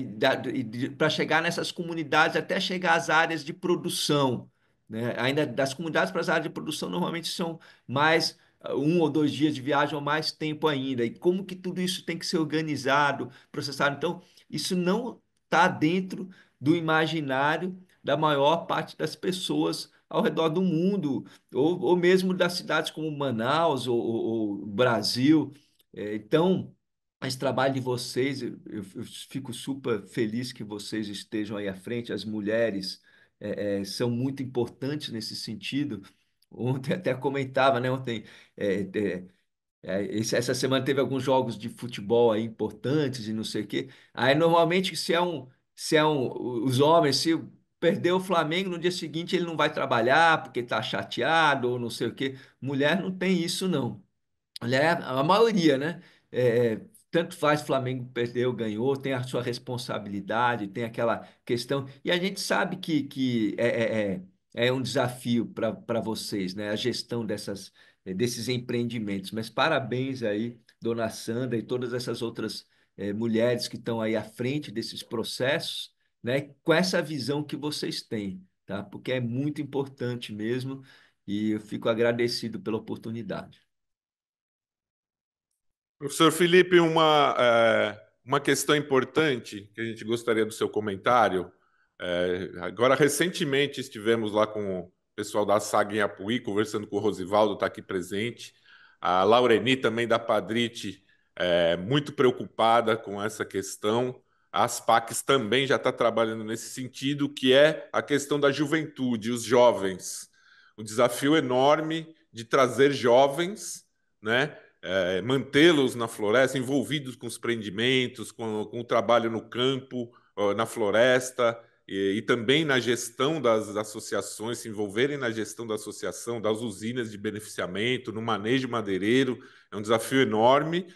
Para chegar nessas comunidades, até chegar às áreas de produção, né? Ainda das comunidades para as áreas de produção, normalmente são mais 1 ou 2 dias de viagem ou mais tempo ainda. E como que tudo isso tem que ser organizado, processado? Então, isso não está dentro do imaginário da maior parte das pessoas ao redor do mundo, ou mesmo das cidades como Manaus ou Brasil. Então, esse trabalho de vocês, eu fico super feliz que vocês estejam aí à frente, as mulheres são muito importantes nesse sentido. Ontem até comentava, né? Ontem é, é, essa semana teve alguns jogos de futebol aí importantes e não sei o quê. Aí normalmente os homens, se perder o Flamengo no dia seguinte, ele não vai trabalhar porque está chateado ou não sei o quê. Mulher não tem isso, não. Mulher, a maioria, né? Tanto faz Flamengo perdeu, ganhou, tem a sua responsabilidade, tem aquela questão. E a gente sabe que é um desafio para vocês, né? A gestão desses empreendimentos. Mas parabéns aí, dona Sandra e todas essas outras mulheres que estão aí à frente desses processos, né? Com essa visão que vocês têm, tá? Porque é muito importante mesmo, e eu fico agradecido pela oportunidade. Professor Felipe, uma questão importante que a gente gostaria do seu comentário. Agora, recentemente, estivemos lá com o pessoal da SAG em Apuí, conversando com o Rosivaldo, está aqui presente. A Laureni, também da Padrit, muito preocupada com essa questão. A Aspacs também já está trabalhando nesse sentido, que é a questão da juventude, os jovens. Um desafio enorme de trazer jovens, né? Mantê-los na floresta, envolvidos com os prendimentos, com o trabalho no campo, na floresta, e também na gestão das associações, se envolverem na gestão da associação, das usinas de beneficiamento, no manejo madeireiro. É um desafio enorme.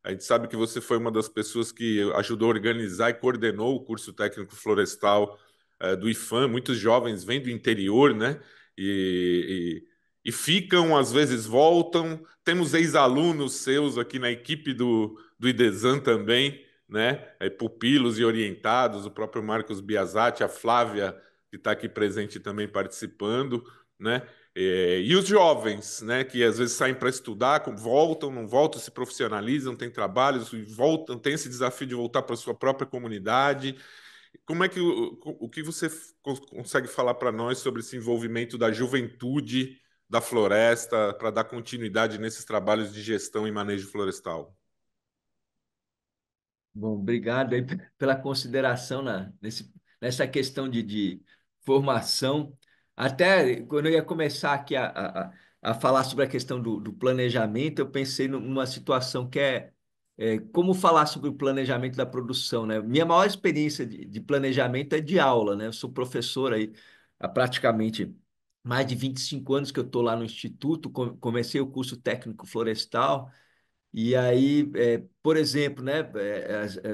A gente sabe que você foi uma das pessoas que ajudou a organizar e coordenou o curso técnico florestal do IFAM. Muitos jovens vêm do interior, né? E ficam, às vezes voltam. Temos ex-alunos seus aqui na equipe do IDESAN também, né? Pupilos e orientados, o próprio Marcos Biasati, a Flávia, que está aqui presente também participando, né? E os jovens, né, que às vezes saem para estudar, voltam, não voltam, se profissionalizam, têm trabalhos, voltam, têm esse desafio de voltar para a sua própria comunidade. Como é que o que você consegue falar para nós sobre esse envolvimento da juventude da floresta para dar continuidade nesses trabalhos de gestão e manejo florestal? Bom, obrigado aí pela consideração nessa questão de formação. Até quando eu ia começar aqui a falar sobre a questão do planejamento, eu pensei numa situação que é como falar sobre o planejamento da produção, né? Minha maior experiência de planejamento é de aula, né? Eu sou professor aí há praticamente mais de 25 anos que eu estou lá no Instituto, comecei o curso técnico florestal. E aí, por exemplo, né,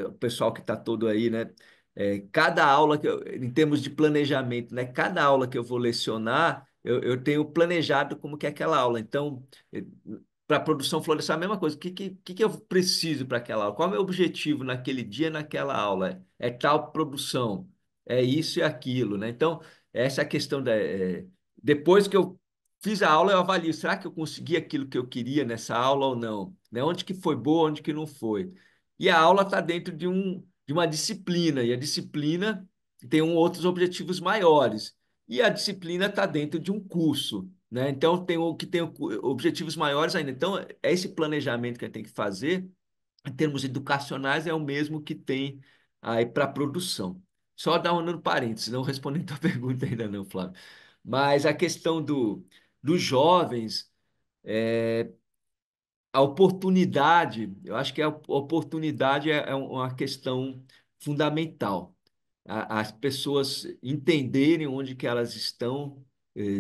o pessoal que está todo aí, né, cada aula em termos de planejamento, né, cada aula que eu vou lecionar, eu tenho planejado como que é aquela aula. Então, para a produção florestal, a mesma coisa. O que eu preciso para aquela aula? Qual é o meu objetivo naquele dia, naquela aula? É tal produção, é isso e aquilo, né? Então, essa é a questão depois que eu fiz a aula, eu avalio, será que eu consegui aquilo que eu queria nessa aula ou não? Né? Onde que foi boa, onde que não foi? E a aula está dentro de uma disciplina, e a disciplina tem outros objetivos maiores. E a disciplina está dentro de um curso, né? Então, tem o que tem objetivos maiores ainda. Então, é esse planejamento que a gente tem que fazer, em termos educacionais, é o mesmo que tem aí para a produção. Só dar um parênteses, não respondendo a tua pergunta ainda não, Flávio. Mas a questão dos jovens, a oportunidade, eu acho que a oportunidade é uma questão fundamental. As pessoas entenderem onde que elas estão,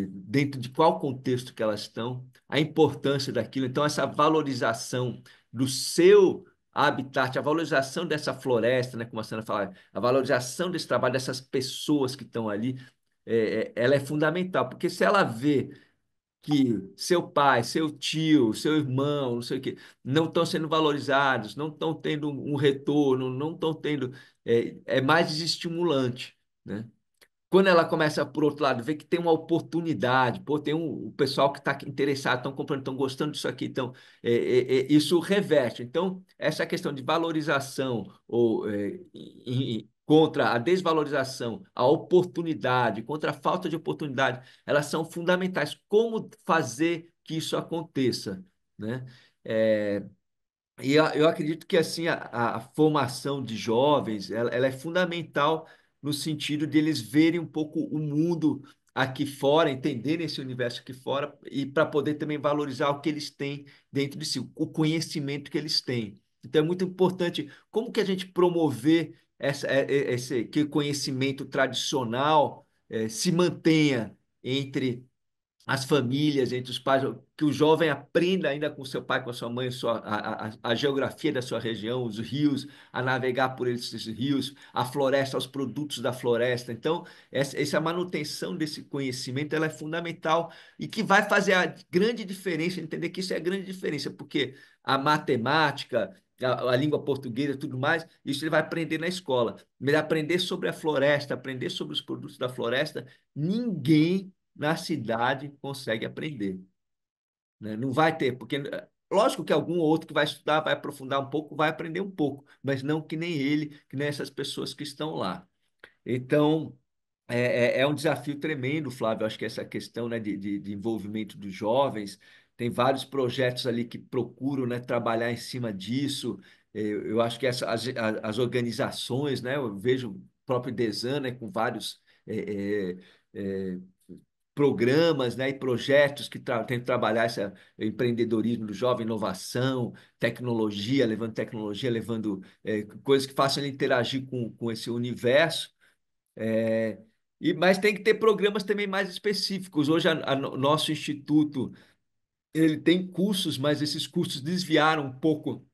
dentro de qual contexto que elas estão, a importância daquilo. Então, essa valorização do seu habitat, a valorização dessa floresta, né, como a Sandra fala, a valorização desse trabalho dessas pessoas que estão ali, ela é fundamental, porque se ela vê que seu pai, seu tio, seu irmão, não sei o quê, não estão sendo valorizados, não estão tendo um retorno, não estão tendo, é mais desestimulante, né? Quando ela começa, por outro lado, ver que tem uma oportunidade, pô, tem o pessoal que está interessado, estão comprando, estão gostando disso aqui, então isso reverte. Então, essa questão de valorização ou contra a desvalorização, a oportunidade, contra a falta de oportunidade, elas são fundamentais. Como fazer que isso aconteça, né? É, e eu acredito que assim a formação de jovens ela é fundamental no sentido de eles verem um pouco o mundo aqui fora, entenderem esse universo aqui fora e para poder também valorizar o que eles têm dentro de si, o conhecimento que eles têm. Então é muito importante como que a gente promover esse que o conhecimento tradicional se mantenha entre as famílias, entre os pais, que o jovem aprenda ainda com seu pai, com a sua mãe, a geografia da sua região, os rios, a navegar por esses rios, a floresta, os produtos da floresta. Então, essa manutenção desse conhecimento ela é fundamental e que vai fazer a grande diferença, entender que isso é a grande diferença, porque a matemática, a língua portuguesa, tudo mais, isso ele vai aprender na escola. Mas aprender sobre a floresta, aprender sobre os produtos da floresta, ninguém na cidade consegue aprender, né? Não vai ter, porque lógico que algum outro que vai estudar, vai aprofundar um pouco, vai aprender um pouco, mas não que nem ele, que nem essas pessoas que estão lá. Então, é um desafio tremendo, Flávio. Acho que essa questão, né, de envolvimento dos jovens, tem vários projetos ali que procuram, né, trabalhar em cima disso. Eu acho que as organizações, né, eu vejo o próprio Desan, né, com vários programas, né, e projetos que tentam trabalhar esse empreendedorismo do jovem, inovação, tecnologia, levando coisas que façam ele interagir com esse universo. É, mas tem que ter programas também mais específicos. Hoje, nosso instituto ele tem cursos, mas esses cursos desviaram um pouco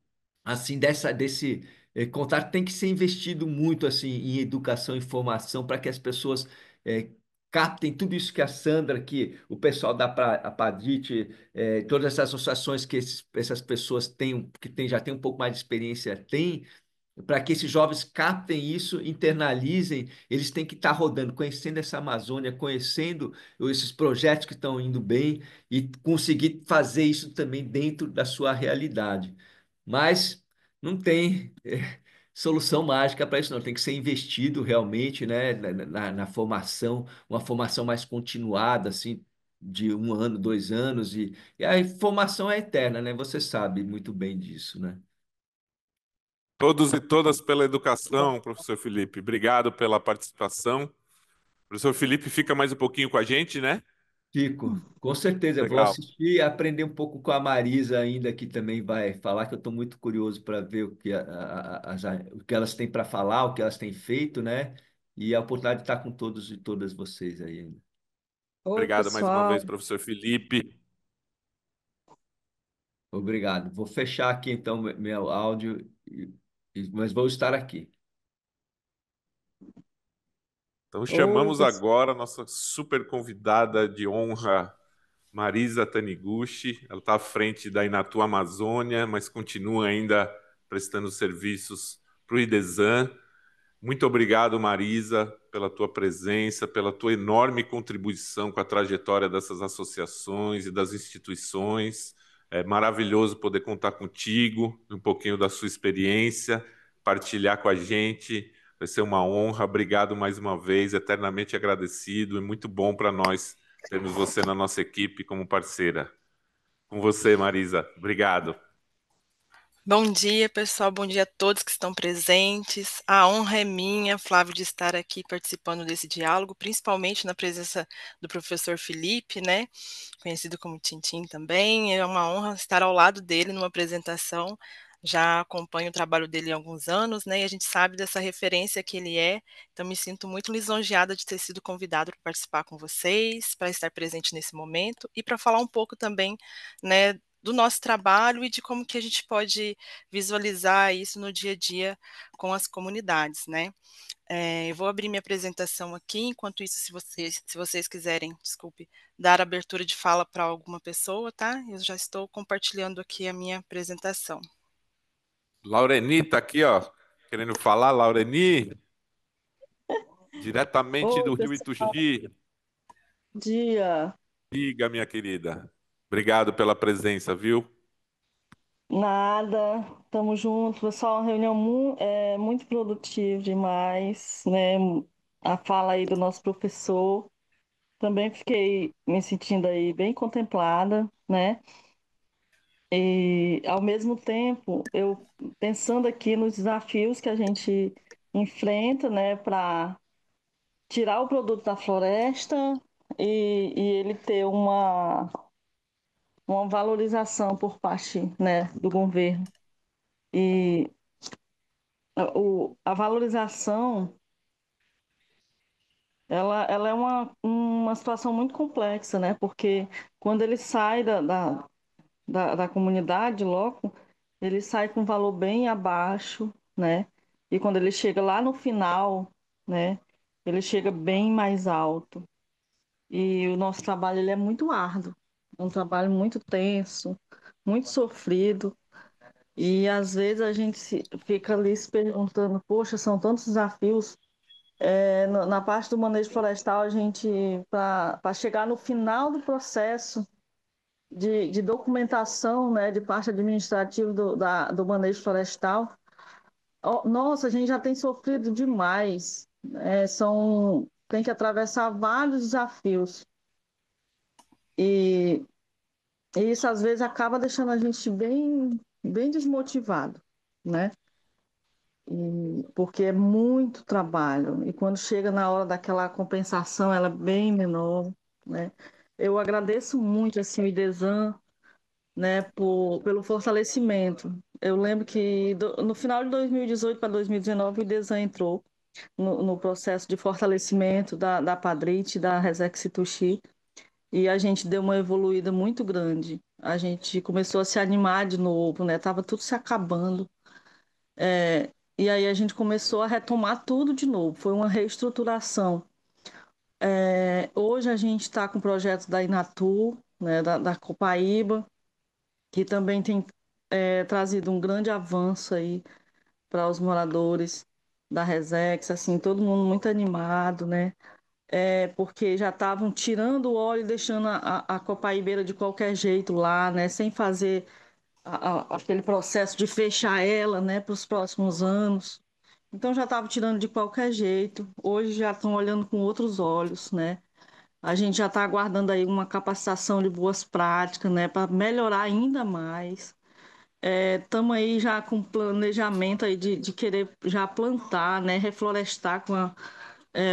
assim desse contato. Tem que ser investido muito assim em educação e formação para que as pessoas captem tudo isso que a Sandra, que o pessoal da a Padrit, todas essas associações que essas pessoas têm, já têm um pouco mais de experiência, têm, para que esses jovens captem isso, internalizem, eles têm que estar rodando, conhecendo essa Amazônia, conhecendo esses projetos que estão indo bem e conseguir fazer isso também dentro da sua realidade. Mas não tem solução mágica para isso, não. Tem que ser investido realmente, né, na formação, uma formação mais continuada, assim, de 1 ano, 2 anos, e a formação é eterna, né? Você sabe muito bem disso, né? Todos e todas pela educação, professor Felipe. Obrigado pela participação. O professor Felipe fica mais um pouquinho com a gente, né? Fico, com certeza. Eu vou Legal. assistir e aprender um pouco com a Marisa ainda, que também vai falar, que eu estou muito curioso para ver o que, o que elas têm para falar, o que elas têm feito, né? E a oportunidade de estar com todos e todas vocês aí ainda. Oi, Obrigado mais uma pessoal. vez, professor Felipe. Obrigado. Vou fechar aqui então meu áudio, mas vou estar aqui. Então Oi, chamamos agora a nossa super convidada de honra, Marisa Taniguchi. Ela está à frente da Inatu Amazônia, mas continua ainda prestando serviços para o IDESAN. Muito obrigado, Marisa, pela tua presença, pela tua enorme contribuição com a trajetória dessas associações e das instituições. É maravilhoso poder contar contigo, um pouquinho da sua experiência, partilhar com a gente. Vai ser uma honra. Obrigado mais uma vez, eternamente agradecido. É muito bom para nós termos você na nossa equipe como parceira. Com você, Marisa. Obrigado. Bom dia, pessoal. Bom dia a todos que estão presentes. A honra é minha, Flávio, de estar aqui participando desse diálogo, principalmente na presença do professor Felipe, né? Conhecido como Tintim também. É uma honra estar ao lado dele numa apresentação. Já acompanho o trabalho dele há alguns anos, né? E a gente sabe dessa referência que ele é. Então, me sinto muito lisonjeada de ter sido convidado para participar com vocês, para estar presente nesse momento e para falar um pouco também, né, do nosso trabalho e de como que a gente pode visualizar isso no dia a dia com as comunidades, né? Eu vou abrir minha apresentação aqui, enquanto isso, se vocês quiserem, desculpe, dar abertura de fala para alguma pessoa, tá? Eu já estou compartilhando aqui a minha apresentação. Laureni está aqui, ó, querendo falar. Laureni, diretamente Oi, do Rio pessoal, Ituxi. bom dia. Diga, minha querida. Obrigado pela presença, viu? Nada, estamos juntos, pessoal. Reunião muito produtiva demais, né? A fala aí do nosso professor. Também fiquei me sentindo aí bem contemplada, né? E ao mesmo tempo, eu pensando aqui nos desafios que a gente enfrenta, né, para tirar o produto da floresta e ele ter uma valorização por parte, né, do governo. E a valorização, ela é uma situação muito complexa, né? Porque quando ele sai da comunidade logo, ele sai com um valor bem abaixo, né? E quando ele chega lá no final, né, ele chega bem mais alto. E o nosso trabalho ele é muito árduo, é um trabalho muito tenso, muito sofrido. E às vezes a gente fica ali se perguntando, poxa, são tantos desafios. Na parte do manejo florestal, a gente, para chegar no final do processo de documentação, né, de parte administrativa do manejo florestal, nossa, a gente já tem sofrido demais. Tem que atravessar vários desafios. E, e isso às vezes acaba deixando a gente bem desmotivado, né? Porque é muito trabalho. E quando chega na hora daquela compensação, ela é bem menor, né? Eu agradeço muito assim, o IDESAN, né, pelo fortalecimento. Eu lembro que no final de 2018 para 2019, o IDESAN entrou no processo de fortalecimento da Padrit, da Resex Tuxi, e a gente deu uma evoluída muito grande. A gente começou a se animar de novo, né? Tava tudo se acabando. E aí a gente começou a retomar tudo de novo. Foi uma reestruturação. Hoje a gente está com projetos da Inatur, né, da Copaíba, que também tem trazido um grande avanço aí para os moradores da Resex, assim, todo mundo muito animado, né? Porque já estavam tirando o óleo e deixando a copaíbeira de qualquer jeito lá, né? Sem fazer aquele processo de fechar ela, né, para os próximos anos. Então já estava tirando de qualquer jeito. Hoje já estão olhando com outros olhos, né? A gente já está aguardando aí uma capacitação de boas práticas, né, para melhorar ainda mais. Estamos aí já com planejamento aí de querer já plantar, né, reflorestar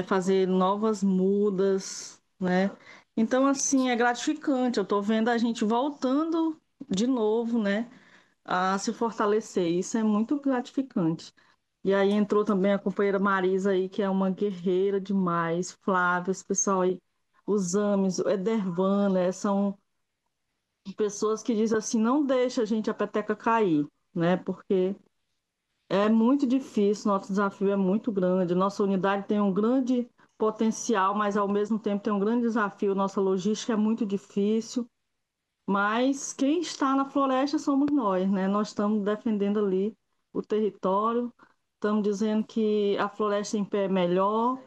fazer novas mudas, né? Então, assim, é gratificante. Eu estou vendo a gente voltando de novo, né, a se fortalecer. Isso é muito gratificante. E aí entrou também a companheira Marisa aí, que é uma guerreira demais, Flávia, esse pessoal aí, os Ames, o Edervan, né? São pessoas que dizem assim, não deixa a gente a peteca cair, né? Porque é muito difícil, nosso desafio é muito grande. Nossa unidade tem um grande potencial, mas ao mesmo tempo tem um grande desafio. Nossa logística é muito difícil, mas quem está na floresta somos nós, né? Nós estamos defendendo ali o território, estamos dizendo que a floresta em pé é melhor,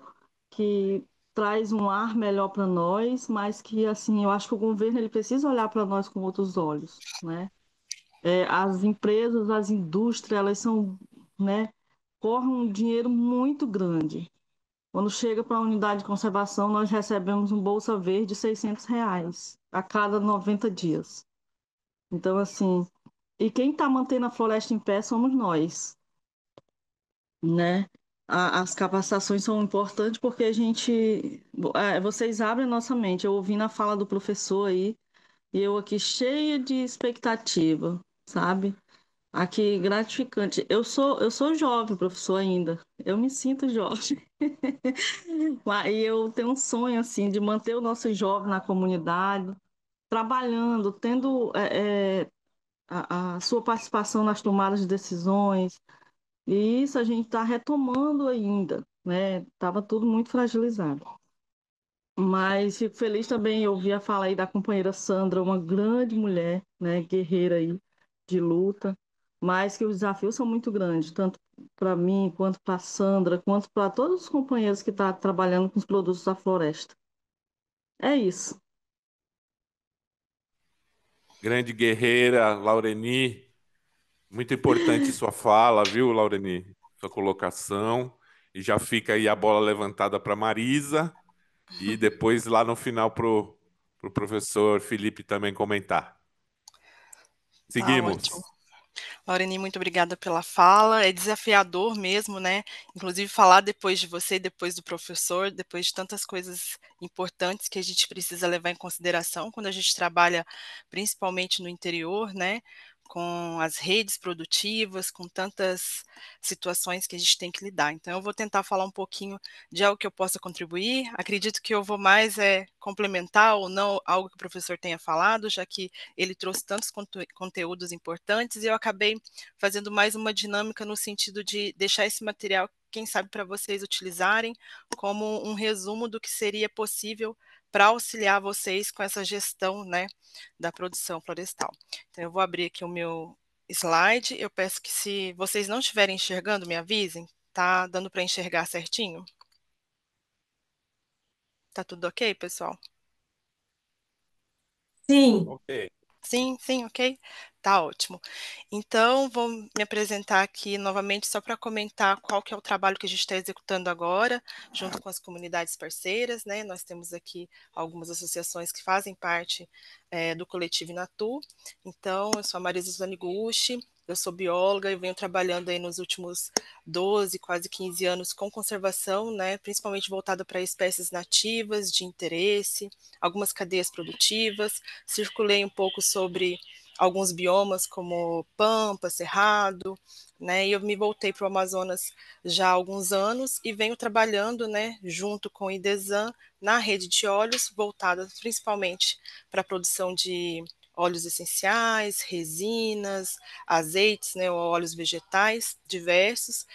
que traz um ar melhor para nós, mas que assim, eu acho que o governo ele precisa olhar para nós com outros olhos, né? As empresas, as indústrias, elas são, né, correm um dinheiro muito grande. Quando chega para a unidade de conservação, nós recebemos um Bolsa Verde de R$ 600 a cada 90 dias. Então, assim, E quem está mantendo a floresta em pé somos nós, né? As capacitações são importantes porque a gente, vocês abrem a nossa mente. Eu ouvi na fala do professor aí, e eu aqui cheia de expectativa, sabe? Aqui gratificante. Eu sou jovem, professor, ainda. Eu me sinto jovem. E eu tenho um sonho assim de manter o nosso jovem na comunidade, trabalhando, tendo a sua participação nas tomadas de decisões. E isso a gente está retomando ainda, né? Estava tudo muito fragilizado. Mas fico feliz também em ouvir a fala aí da companheira Sandra, uma grande mulher, né? Guerreira aí de luta, mas que os desafios são muito grandes, tanto para mim, quanto para Sandra, quanto para todos os companheiros que estão trabalhando com os produtos da floresta. É isso. Grande guerreira, Laureni, muito importante sua fala, viu, Laureni? Sua colocação. E já fica aí a bola levantada para Marisa e depois lá no final pro professor Felipe também comentar. Tá ótimo. Seguimos. Laureni, muito obrigada pela fala. É desafiador mesmo, né? Inclusive falar depois de você, depois do professor, depois de tantas coisas importantes que a gente precisa levar em consideração quando a gente trabalha principalmente no interior, né? Com as redes produtivas, com tantas situações que a gente tem que lidar. Então, eu vou tentar falar um pouquinho de algo que eu possa contribuir. Acredito que eu vou mais complementar ou não algo que o professor tenha falado, já que ele trouxe tantos conteúdos importantes e eu acabei fazendo mais uma dinâmica no sentido de deixar esse material, quem sabe, para vocês utilizarem como um resumo do que seria possível para auxiliar vocês com essa gestão, né, da produção florestal. Então, eu vou abrir aqui o meu slide. Eu peço que, se vocês não estiverem enxergando, me avisem. Tá dando para enxergar certinho? Tá tudo ok, pessoal? Sim, Ok. Sim, sim, ok? Tá ótimo. Então, vou me apresentar aqui novamente só para comentar qual que é o trabalho que a gente está executando agora, junto com as comunidades parceiras, né? Nós temos aqui algumas associações que fazem parte do coletivo Inatu. Então, eu sou a Marisa Zaniguchi, eu sou bióloga e venho trabalhando aí nos últimos 12, quase 15 anos com conservação, né? Principalmente voltada para espécies nativas de interesse, algumas cadeias produtivas. Circulei um pouco sobre alguns biomas como Pampa, Cerrado, né? E eu me voltei para o Amazonas já há alguns anos e venho trabalhando, né, junto com o IDESAN na rede de óleos, voltada principalmente para a produção de óleos essenciais, resinas, azeites, né, óleos vegetais diversos.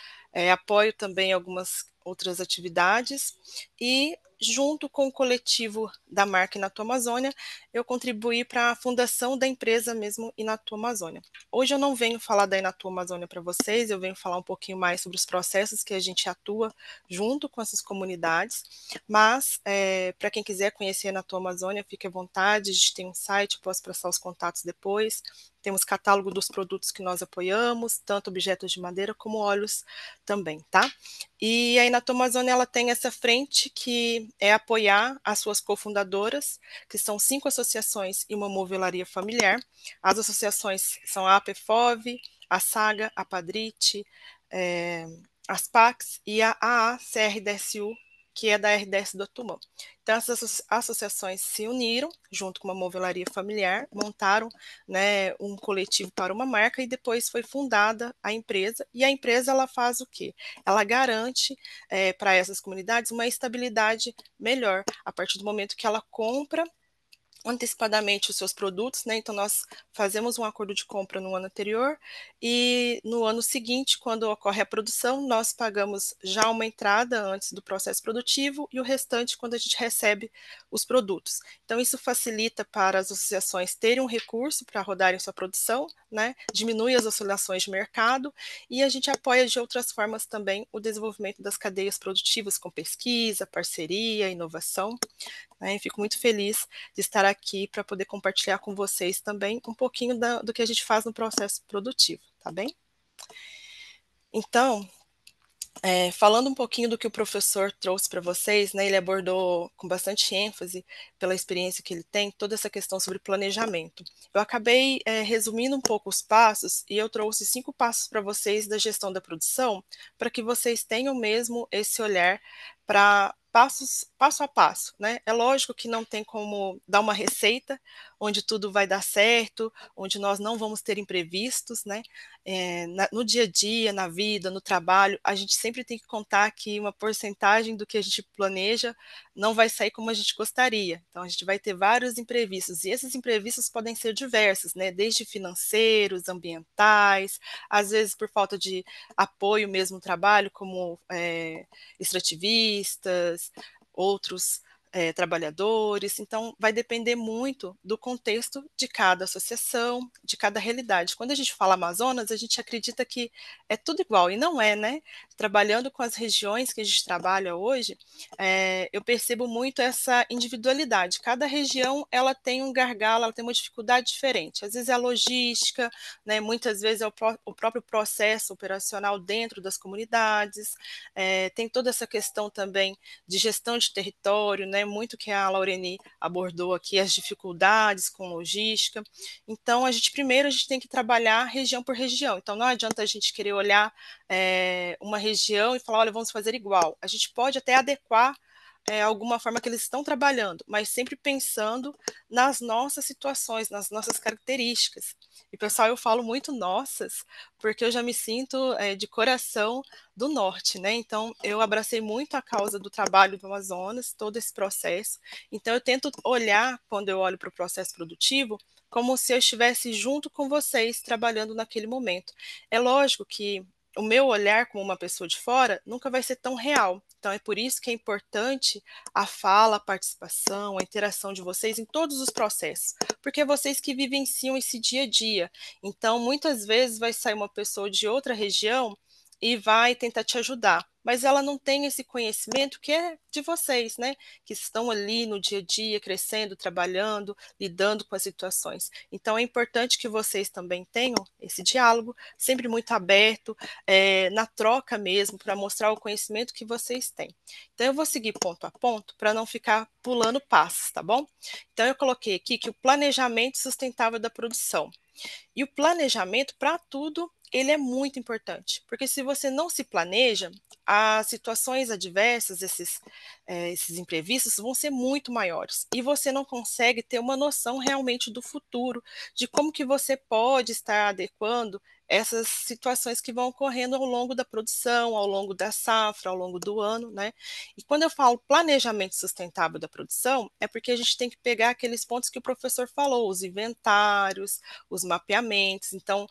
Apoio também algumas outras atividades e, junto com o coletivo da marca Inatu Amazônia, eu contribuí para a fundação da empresa mesmo Inatu Amazônia. Hoje eu não venho falar da Inatu Amazônia para vocês, eu venho falar um pouquinho mais sobre os processos que a gente atua junto com essas comunidades, mas para quem quiser conhecer a Inatu Amazônia, fique à vontade, a gente tem um site, posso passar os contatos depois, temos catálogo dos produtos que nós apoiamos, tanto objetos de madeira como óleos também, tá? E a Inatu Amazônia, ela tem essa frente que é apoiar as suas cofundadoras, que são 5 associações e uma movelaria familiar. As associações são a APFOV, a SAGA, a Padrite, as PACs e a AACRDSU, que é da RDS do Atumã. Então, essas associações se uniram, junto com uma movelaria familiar, montaram, né, um coletivo para uma marca e depois foi fundada a empresa. E a empresa, ela faz o quê? Ela garante para essas comunidades uma estabilidade melhor, a partir do momento que ela compra antecipadamente os seus produtos, né? Então nós fazemos um acordo de compra no ano anterior e no ano seguinte, quando ocorre a produção, nós pagamos já uma entrada antes do processo produtivo e o restante quando a gente recebe os produtos. Então isso facilita para as associações terem um recurso para rodarem sua produção, né? Diminui as oscilações de mercado e a gente apoia de outras formas também o desenvolvimento das cadeias produtivas com pesquisa, parceria, inovação. Né? E fico muito feliz de estar aqui para poder compartilhar com vocês também um pouquinho do que a gente faz no processo produtivo, tá bem? Então, Falando um pouquinho do que o professor trouxe para vocês, né, ele abordou com bastante ênfase, pela experiência que ele tem, toda essa questão sobre planejamento. Eu acabei resumindo um pouco os passos e eu trouxe 5 passos para vocês da gestão da produção, para que vocês tenham mesmo esse olhar para passo a passo, né? É lógico que não tem como dar uma receita onde tudo vai dar certo, onde nós não vamos ter imprevistos, né? No dia a dia, na vida, no trabalho, a gente sempre tem que contar que uma porcentagem do que a gente planeja não vai sair como a gente gostaria. Então, a gente vai ter vários imprevistos, e esses imprevistos podem ser diversos, né? Desde financeiros, ambientais, às vezes por falta de apoio mesmo no trabalho, como extrativistas, outros trabalhadores. Então, vai depender muito do contexto de cada associação, de cada realidade. Quando a gente fala Amazonas, a gente acredita que é tudo igual, e não é, né? Trabalhando com as regiões que a gente trabalha hoje, eu percebo muito essa individualidade. Cada região, ela tem um gargalo, ela tem uma dificuldade diferente. Às vezes é a logística, né? Muitas vezes é o próprio processo operacional dentro das comunidades, tem toda essa questão também de gestão de território, né? Muito que a Laureni abordou aqui, as dificuldades com logística. Então, primeiro a gente tem que trabalhar região por região. Então, não adianta a gente querer olhar uma região e falar, olha, vamos fazer igual. A gente pode até adequar alguma forma que eles estão trabalhando, mas sempre pensando nas nossas situações, nas nossas características. E, pessoal, eu falo muito nossas, porque eu já me sinto de coração do norte, né? Então, eu abracei muito a causa do trabalho do Amazonas, todo esse processo. Então, eu tento olhar, quando eu olho para o processo produtivo, como se eu estivesse junto com vocês, trabalhando naquele momento. É lógico que o meu olhar como uma pessoa de fora nunca vai ser tão real. Então, é por isso que é importante a fala, a participação, a interação de vocês em todos os processos, porque é vocês que vivenciam esse dia a dia. Então, muitas vezes vai sair uma pessoa de outra região e vai tentar te ajudar, mas ela não tem esse conhecimento que é de vocês, né? Que estão ali no dia a dia, crescendo, trabalhando, lidando com as situações. Então, é importante que vocês também tenham esse diálogo, sempre muito aberto, na troca mesmo, para mostrar o conhecimento que vocês têm. Então, eu vou seguir ponto a ponto para não ficar pulando passos, tá bom? Então, eu coloquei aqui que o planejamento sustentável da produção. E o planejamento para tudo, ele é muito importante, porque se você não se planeja, as situações adversas, esses imprevistos vão ser muito maiores, e você não consegue ter uma noção realmente do futuro, de como que você pode estar adequando essas situações que vão ocorrendo ao longo da produção, ao longo da safra, ao longo do ano, né? E quando eu falo planejamento sustentável da produção, é porque a gente tem que pegar aqueles pontos que o professor falou, os inventários, os mapeamentos. Então,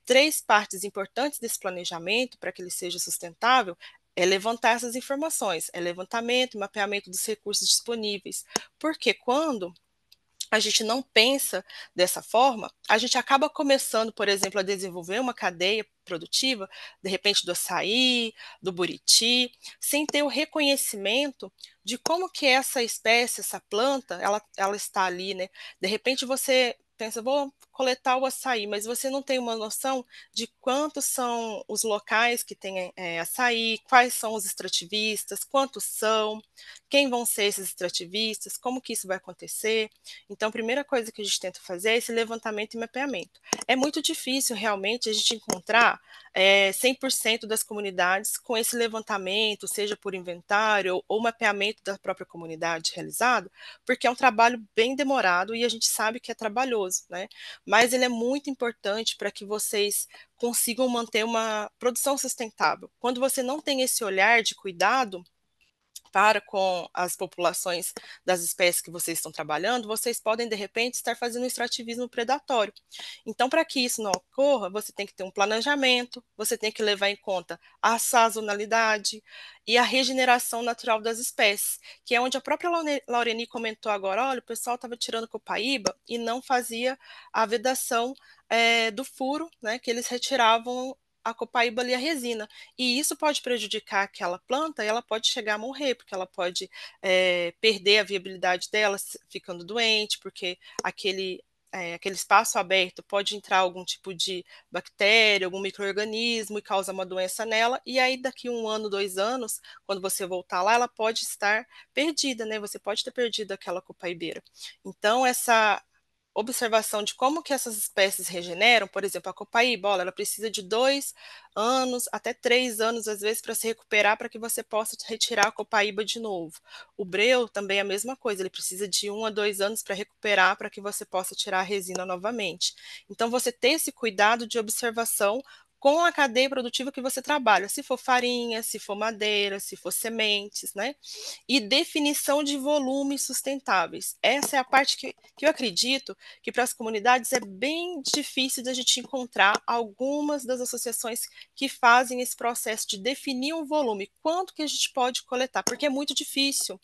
3 partes importantes desse planejamento para que ele seja sustentável é levantar essas informações, é levantamento e mapeamento dos recursos disponíveis. Porque quando a gente não pensa dessa forma, a gente acaba começando, por exemplo, a desenvolver uma cadeia produtiva, de repente do açaí, do buriti, sem ter o reconhecimento de como que essa espécie, essa planta, ela está ali, né? De repente você pensa, vou coletar o açaí, mas você não tem uma noção de quantos são os locais que têm açaí, quais são os extrativistas, quantos são, quem vão ser esses extrativistas, como que isso vai acontecer. Então, a primeira coisa que a gente tenta fazer é esse levantamento e mapeamento. É muito difícil realmente a gente encontrar 100% das comunidades com esse levantamento, seja por inventário ou mapeamento da própria comunidade realizado, porque é um trabalho bem demorado e a gente sabe que é trabalhoso, né? Mas ele é muito importante para que vocês consigam manter uma produção sustentável. Quando você não tem esse olhar de cuidado para com as populações das espécies que vocês estão trabalhando, vocês podem, de repente, estar fazendo um extrativismo predatório. Então, para que isso não ocorra, você tem que ter um planejamento, você tem que levar em conta a sazonalidade e a regeneração natural das espécies, que é onde a própria Laureni comentou agora, olha, o pessoal estava tirando copaíba e não fazia a vedação do furo, né, que eles retiravam a copaíba ali, a resina. E isso pode prejudicar aquela planta e ela pode chegar a morrer, porque ela pode perder a viabilidade dela ficando doente, porque aquele espaço aberto, pode entrar algum tipo de bactéria, algum micro-organismo e causar uma doença nela, e aí daqui 1 ano, 2 anos, quando você voltar lá, ela pode estar perdida, né? Você pode ter perdido aquela copaibeira. Então, essa observação de como que essas espécies regeneram, por exemplo, a copaíba, ela precisa de 2 anos até 3 anos, às vezes, para se recuperar, para que você possa retirar a copaíba de novo. O breu também é a mesma coisa, ele precisa de 1 a 2 anos para recuperar, para que você possa tirar a resina novamente. Então, você ter esse cuidado de observação com a cadeia produtiva que você trabalha, se for farinha, se for madeira, se for sementes, né? E definição de volumes sustentáveis. Essa é a parte que eu acredito que para as comunidades é bem difícil da gente encontrar algumas das associações que fazem esse processo de definir um volume, quanto que a gente pode coletar, porque é muito difícil.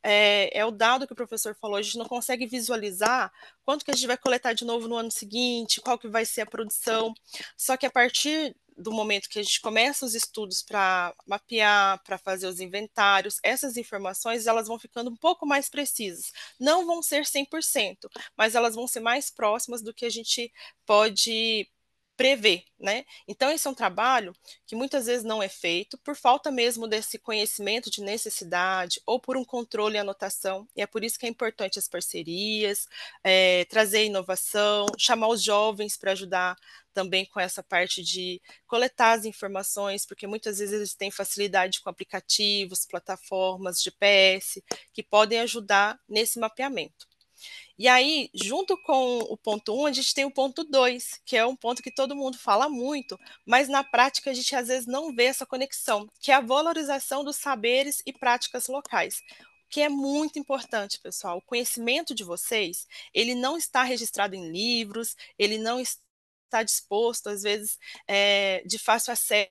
É o dado que o professor falou, a gente não consegue visualizar quanto que a gente vai coletar de novo no ano seguinte, qual que vai ser a produção. Só que a partir do momento que a gente começa os estudos para mapear, para fazer os inventários, essas informações elas vão ficando um pouco mais precisas. Não vão ser 100%, mas elas vão ser mais próximas do que a gente pode prever, né? Então, esse é um trabalho que muitas vezes não é feito por falta mesmo desse conhecimento de necessidade ou por um controle e anotação, e é por isso que é importante as parcerias, trazer inovação, chamar os jovens para ajudar também com essa parte de coletar as informações, porque muitas vezes eles têm facilidade com aplicativos, plataformas, GPS, que podem ajudar nesse mapeamento. E aí, junto com o ponto 1, a gente tem o ponto 2, que é um ponto que todo mundo fala muito, mas na prática a gente às vezes não vê essa conexão, que é a valorização dos saberes e práticas locais. Que é muito importante, pessoal. O conhecimento de vocês, ele não está registrado em livros, ele não está disposto, às vezes, de fácil acesso,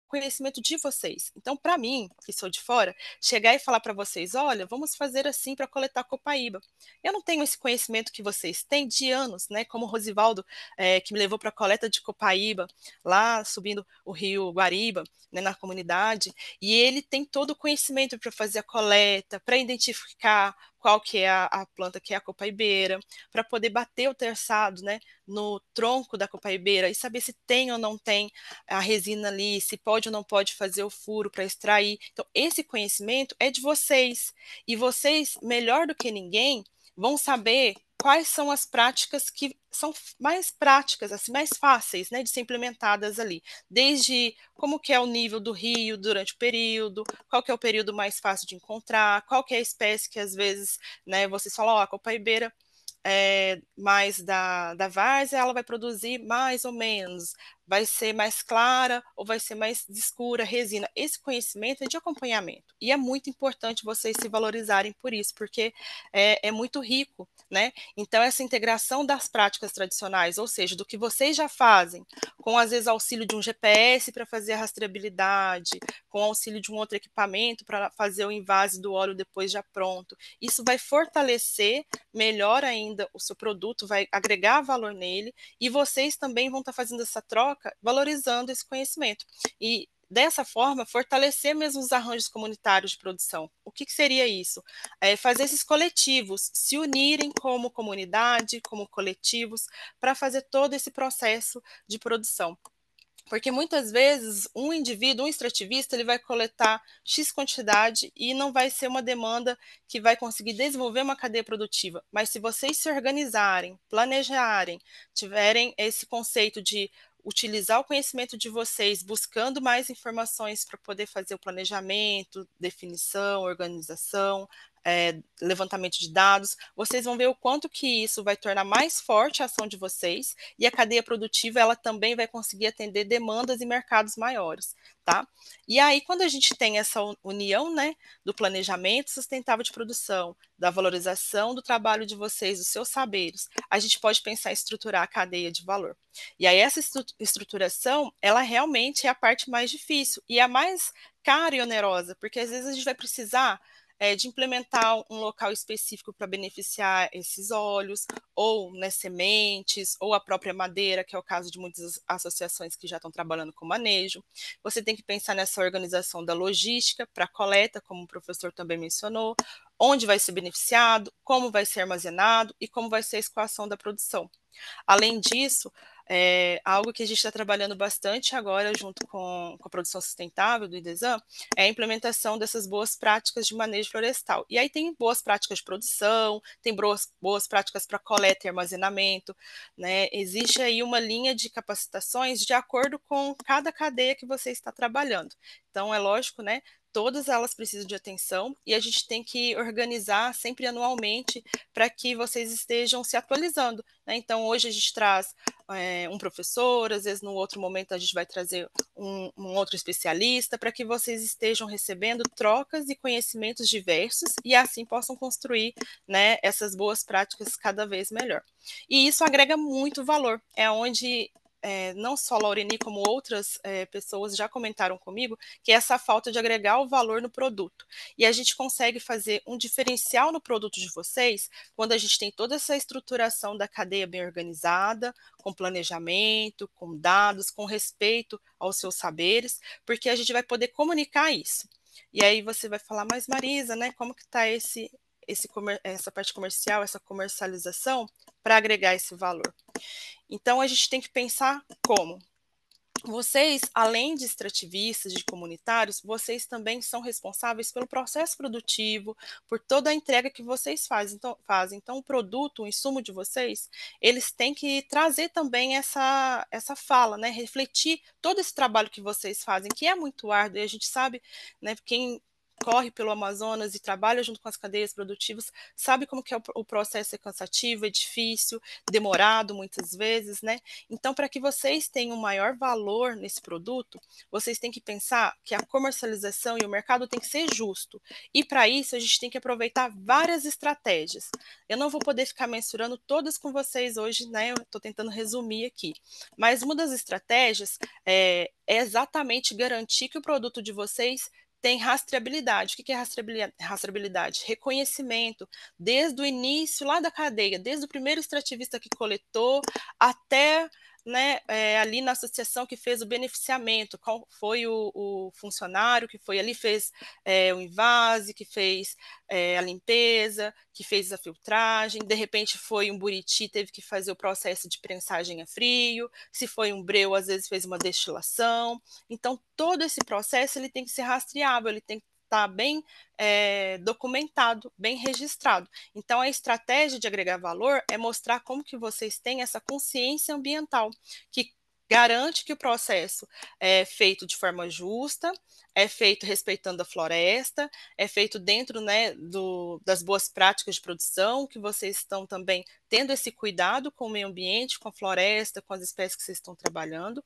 conhecimento de vocês. Então, para mim, que sou de fora, chegar e falar para vocês, olha, vamos fazer assim para coletar copaíba. Eu não tenho esse conhecimento que vocês têm de anos, né? Como o Rosivaldo, que me levou para a coleta de copaíba, lá subindo o rio Guariba, né, na comunidade, e ele tem todo o conhecimento para fazer a coleta, para identificar qual que é a planta que é a copaibeira, para poder bater o terçado, né, no tronco da copaibeira e saber se tem ou não tem a resina ali, se pode ou não pode fazer o furo para extrair. Então, esse conhecimento é de vocês. E vocês, melhor do que ninguém, vão saber quais são as práticas que são mais práticas, assim, mais fáceis, né, de ser implementadas ali. Desde como que é o nível do rio durante o período, qual que é o período mais fácil de encontrar, qual que é a espécie que às vezes, né, vocês falam, ó, a copaibeira mais da várzea, ela vai produzir mais ou menos, vai ser mais clara ou vai ser mais escura, resina. Esse conhecimento é de acompanhamento e é muito importante vocês se valorizarem por isso, porque é muito rico, né? Então, essa integração das práticas tradicionais, ou seja, do que vocês já fazem, com às vezes auxílio de um GPS para fazer a rastreabilidade, com auxílio de um outro equipamento para fazer o invase do óleo depois já pronto. Isso vai fortalecer melhor ainda o seu produto, vai agregar valor nele e vocês também vão estar fazendo essa troca, valorizando esse conhecimento. E dessa forma, fortalecer mesmo os arranjos comunitários de produção. O que seria isso? Fazer esses coletivos se unirem como comunidade, como coletivos, para fazer todo esse processo de produção. Porque muitas vezes um indivíduo, um extrativista, ele vai coletar X quantidade e não vai ser uma demanda que vai conseguir desenvolver uma cadeia produtiva. Mas se vocês se organizarem, planejarem, tiverem esse conceito de utilizar o conhecimento de vocês, buscando mais informações para poder fazer o planejamento, definição, organização, levantamento de dados, vocês vão ver o quanto que isso vai tornar mais forte a ação de vocês e a cadeia produtiva ela também vai conseguir atender demandas e mercados maiores, tá? E aí quando a gente tem essa união, né, do planejamento sustentável de produção, da valorização do trabalho de vocês, dos seus saberes, a gente pode pensar em estruturar a cadeia de valor. E aí essa estruturação, ela realmente é a parte mais difícil e a mais cara e onerosa, porque às vezes a gente vai precisar de implementar um local específico para beneficiar esses óleos, ou sementes, ou a própria madeira, que é o caso de muitas associações que já estão trabalhando com manejo. Você tem que pensar nessa organização da logística para a coleta, como o professor também mencionou, onde vai ser beneficiado, como vai ser armazenado e como vai ser a escoação da produção. Além disso, algo que a gente está trabalhando bastante agora, junto com a produção sustentável do IDESAN, é a implementação dessas boas práticas de manejo florestal. E aí tem boas práticas de produção, tem boas práticas para coleta e armazenamento, né? Existe aí uma linha de capacitações de acordo com cada cadeia que você está trabalhando. Então, é lógico, né? Todas elas precisam de atenção e a gente tem que organizar sempre anualmente para que vocês estejam se atualizando, né? Então, hoje a gente traz um professor, às vezes no outro momento a gente vai trazer um outro especialista, para que vocês estejam recebendo trocas e conhecimentos diversos e assim possam construir, né, essas boas práticas cada vez melhor. E isso agrega muito valor, é onde não só Laureni, como outras pessoas já comentaram comigo, que é essa falta de agregar o valor no produto. E a gente consegue fazer um diferencial no produto de vocês quando a gente tem toda essa estruturação da cadeia bem organizada, com planejamento, com dados, com respeito aos seus saberes, porque a gente vai poder comunicar isso. E aí você vai falar, mas Marisa, né, como que está essa parte comercial, essa comercialização, para agregar esse valor? Então, a gente tem que pensar como. Vocês, além de extrativistas, de comunitários, vocês também são responsáveis pelo processo produtivo, por toda a entrega que vocês fazem. Então, o produto, o insumo de vocês, eles têm que trazer também essa fala, né? Refletir todo esse trabalho que vocês fazem, que é muito árduo, e a gente sabe, né, quem corre pelo Amazonas e trabalha junto com as cadeias produtivas, sabe como que é o processo é cansativo, é difícil, demorado muitas vezes, né? Então, para que vocês tenham maior valor nesse produto, vocês têm que pensar que a comercialização e o mercado tem que ser justo. E para isso, a gente tem que aproveitar várias estratégias. Eu não vou poder ficar mensurando todas com vocês hoje, né? Eu estou tentando resumir aqui. Mas uma das estratégias é exatamente garantir que o produto de vocês tem rastreabilidade. O que é rastreabilidade? Reconhecimento, desde o início lá da cadeia, desde o primeiro extrativista que coletou até, né, ali na associação que fez o beneficiamento, qual foi o funcionário que foi ali, fez o invase, que fez a limpeza, que fez a filtragem, de repente foi um buriti, teve que fazer o processo de prensagem a frio, se foi um breu, às vezes fez uma destilação. Então, todo esse processo ele tem que ser rastreável, ele tem que estar bem documentado, bem registrado. Então, a estratégia de agregar valor é mostrar como que vocês têm essa consciência ambiental, que garante que o processo é feito de forma justa, é feito respeitando a floresta, é feito dentro, né, das boas práticas de produção, que vocês estão também tendo esse cuidado com o meio ambiente, com a floresta, com as espécies que vocês estão trabalhando.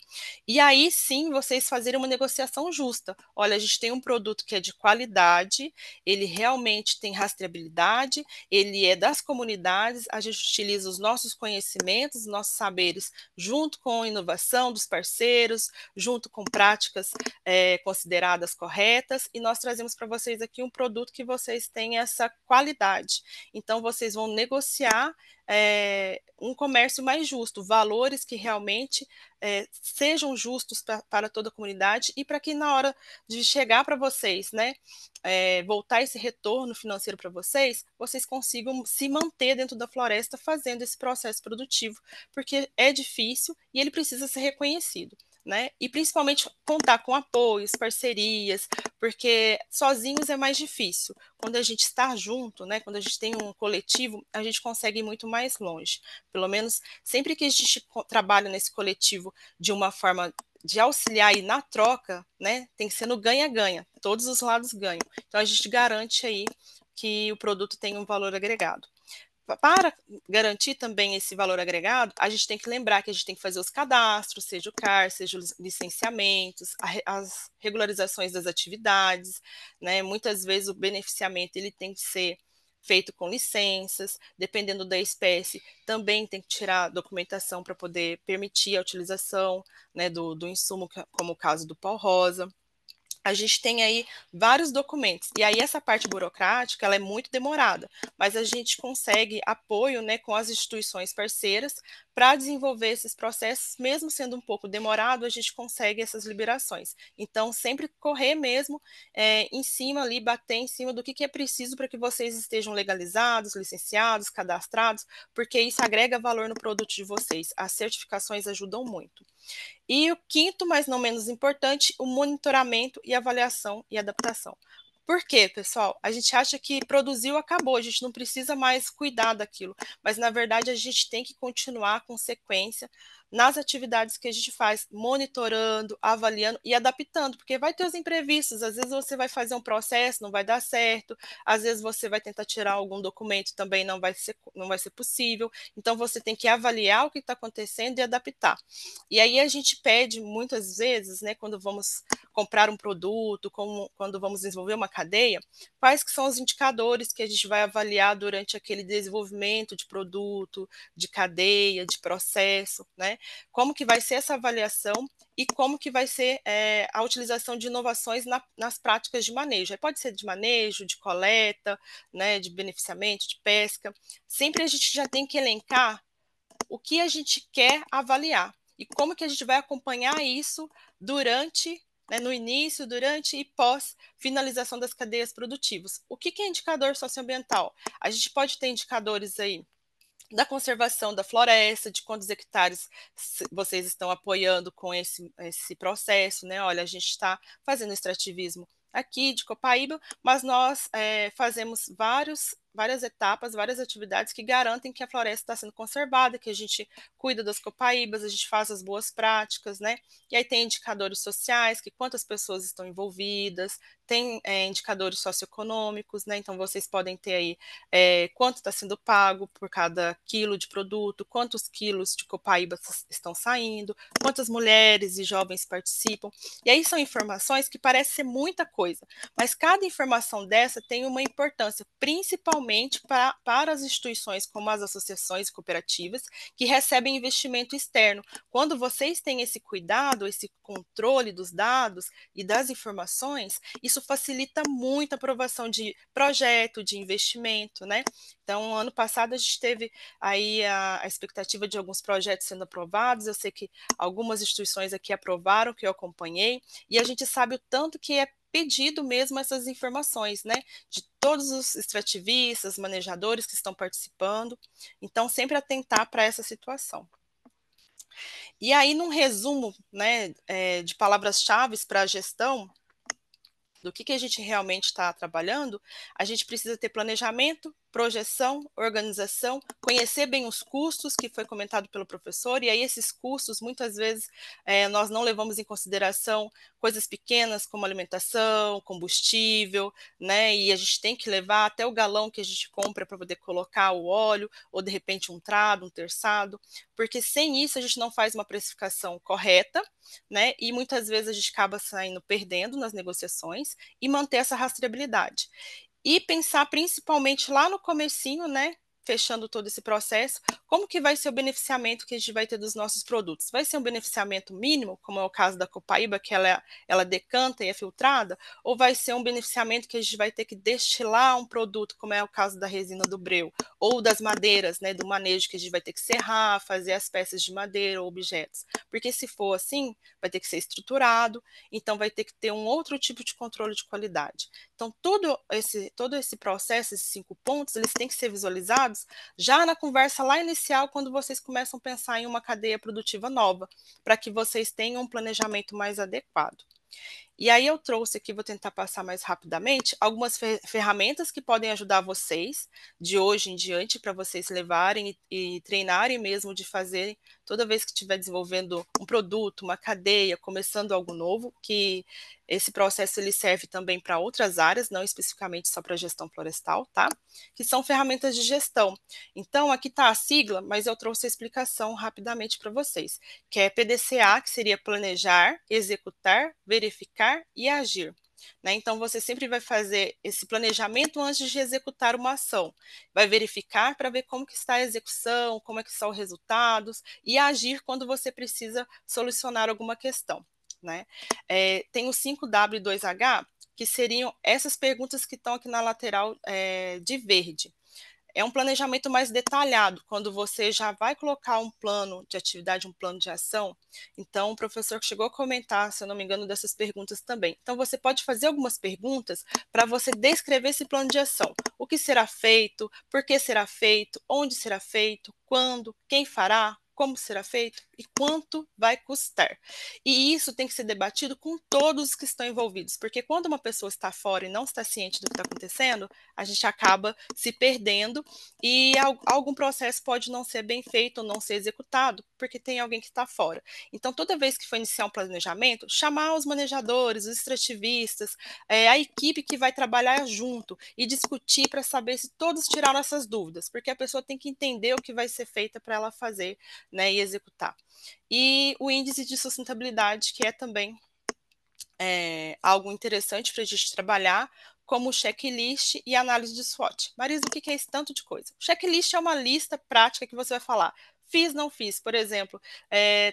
E aí sim vocês fazerem uma negociação justa. Olha, a gente tem um produto que é de qualidade, ele realmente tem rastreabilidade, ele é das comunidades, a gente utiliza os nossos conhecimentos, os nossos saberes, junto com a inovação dos parceiros, junto com práticas consideradas corretas, e nós trazemos para vocês aqui um produto que vocês têm essa qualidade. Então, vocês vão negociar um comércio mais justo, valores que realmente sejam justos para toda a comunidade e para que na hora de chegar para vocês, né, voltar esse retorno financeiro para vocês, vocês consigam se manter dentro da floresta fazendo esse processo produtivo, porque é difícil e ele precisa ser reconhecido. Né? E principalmente contar com apoios, parcerias, porque sozinhos é mais difícil. Quando a gente está junto, né, quando a gente tem um coletivo, a gente consegue ir muito mais longe. Pelo menos sempre que a gente trabalha nesse coletivo de uma forma de auxiliar e na troca, né, tem que ser no ganha-ganha, todos os lados ganham. Então a gente garante aí que o produto tem um valor agregado. Para garantir também esse valor agregado, a gente tem que lembrar que a gente tem que fazer os cadastros, seja o CAR, seja os licenciamentos, as regularizações das atividades, né? Muitas vezes o beneficiamento ele tem que ser feito com licenças, dependendo da espécie, também tem que tirar documentação para poder permitir a utilização, né, do insumo, como o caso do pau-rosa. A gente tem aí vários documentos, e aí essa parte burocrática ela é muito demorada, mas a gente consegue apoio, né, com as instituições parceiras para desenvolver esses processos, mesmo sendo um pouco demorado, a gente consegue essas liberações. Então, sempre correr mesmo em cima ali, bater em cima do que é preciso para que vocês estejam legalizados, licenciados, cadastrados, porque isso agrega valor no produto de vocês. As certificações ajudam muito. E o quinto, mas não menos importante, o monitoramento e avaliação e adaptação. Por quê, pessoal? A gente acha que produziu, acabou, a gente não precisa mais cuidar daquilo, mas na verdade a gente tem que continuar com sequência nas atividades que a gente faz, monitorando, avaliando e adaptando, porque vai ter os imprevistos, às vezes você vai fazer um processo, não vai dar certo, às vezes você vai tentar tirar algum documento, também não vai ser possível, então você tem que avaliar o que está acontecendo e adaptar. E aí a gente pede muitas vezes, né, quando vamos comprar um produto, quando vamos desenvolver uma cadeia, quais que são os indicadores que a gente vai avaliar durante aquele desenvolvimento de produto, de cadeia, de processo, né? Como que vai ser essa avaliação e como que vai ser a utilização de inovações nas práticas de manejo. Aí pode ser de manejo, de coleta, né, de beneficiamento, de pesca. Sempre a gente já tem que elencar o que a gente quer avaliar e como que a gente vai acompanhar isso durante, né, no início, durante e pós finalização das cadeias produtivas. O que é indicador socioambiental? A gente pode ter indicadores aí da conservação da floresta, de quantos hectares vocês estão apoiando com esse processo, né? Olha, a gente está fazendo extrativismo aqui de Copaíba, mas nós fazemos várias etapas, várias atividades que garantem que a floresta está sendo conservada, que a gente cuida das copaíbas, a gente faz as boas práticas, né? E aí tem indicadores sociais, que quantas pessoas estão envolvidas, tem indicadores socioeconômicos, né? Então vocês podem ter aí quanto está sendo pago por cada quilo de produto, quantos quilos de copaíba estão saindo, quantas mulheres e jovens participam. E aí são informações que parecem ser muita coisa, mas cada informação dessa tem uma importância, principalmente para as instituições como as associações e cooperativas, que recebem investimento externo. Quando vocês têm esse cuidado, esse controle dos dados e das informações, isso facilita muito a aprovação de projeto, de investimento, né? Então, ano passado a gente teve aí a expectativa de alguns projetos sendo aprovados, eu sei que algumas instituições aqui aprovaram, que eu acompanhei, e a gente sabe o tanto que é pedido mesmo essas informações, né, de todos os extrativistas, manejadores que estão participando, então sempre atentar para essa situação. E aí, num resumo, né, de palavras-chave para a gestão, do que a gente realmente está trabalhando, a gente precisa ter planejamento, projeção, organização, conhecer bem os custos, que foi comentado pelo professor, e aí esses custos, muitas vezes, nós não levamos em consideração coisas pequenas como alimentação, combustível, né, e a gente tem que levar até o galão que a gente compra para poder colocar o óleo, ou de repente um trado, um terçado, porque sem isso a gente não faz uma precificação correta, né, e muitas vezes a gente acaba saindo perdendo nas negociações e manter essa rastreabilidade. E pensar principalmente lá no comecinho, né, fechando todo esse processo, como que vai ser o beneficiamento que a gente vai ter dos nossos produtos? Vai ser um beneficiamento mínimo, como é o caso da Copaíba, que ela decanta e é filtrada, ou vai ser um beneficiamento que a gente vai ter que destilar um produto, como é o caso da resina do breu, ou das madeiras, né, do manejo que a gente vai ter que serrar, fazer as peças de madeira ou objetos? Porque se for assim, vai ter que ser estruturado, então vai ter que ter um outro tipo de controle de qualidade. Então, todo esse processo, esses 5 pontos, eles têm que ser visualizados já na conversa lá inicial, quando vocês começam a pensar em uma cadeia produtiva nova, para que vocês tenham um planejamento mais adequado. E aí eu trouxe aqui, vou tentar passar mais rapidamente, algumas ferramentas que podem ajudar vocês, de hoje em diante, para vocês levarem e treinarem mesmo de fazer, toda vez que estiver desenvolvendo um produto, uma cadeia, começando algo novo, que esse processo ele serve também para outras áreas, não especificamente só para gestão florestal, tá? Que são ferramentas de gestão. Então, aqui está a sigla, mas eu trouxe a explicação rapidamente para vocês, que é PDCA, que seria planejar, executar, verificar e agir. Né? Então, você sempre vai fazer esse planejamento antes de executar uma ação. Vai verificar para ver como que está a execução, como é que são os resultados, e agir quando você precisa solucionar alguma questão. Né? Tem o 5W e 2H, que seriam essas perguntas que estão aqui na lateral de verde. é um planejamento mais detalhado, quando você já vai colocar um plano de atividade, um plano de ação. Então, o professor chegou a comentar, se eu não me engano, dessas perguntas também. Então, você pode fazer algumas perguntas para você descrever esse plano de ação. O que será feito, por que será feito, onde será feito, quando, quem fará, como será feito e quanto vai custar. E isso tem que ser debatido com todos os que estão envolvidos, porque quando uma pessoa está fora e não está ciente do que está acontecendo, a gente acaba se perdendo e algum processo pode não ser bem feito ou não ser executado, porque tem alguém que está fora. Então, toda vez que for iniciar um planejamento, chamar os manejadores, os extrativistas, a equipe que vai trabalhar junto e discutir para saber se todos tiraram essas dúvidas, porque a pessoa tem que entender o que vai ser feito para ela fazer, né, e executar. E o índice de sustentabilidade, que é também algo interessante para a gente trabalhar, como checklist e análise de SWOT. Marisa, o que é esse tanto de coisa? Checklist é uma lista prática que você vai falar. Fiz, não fiz. Por exemplo,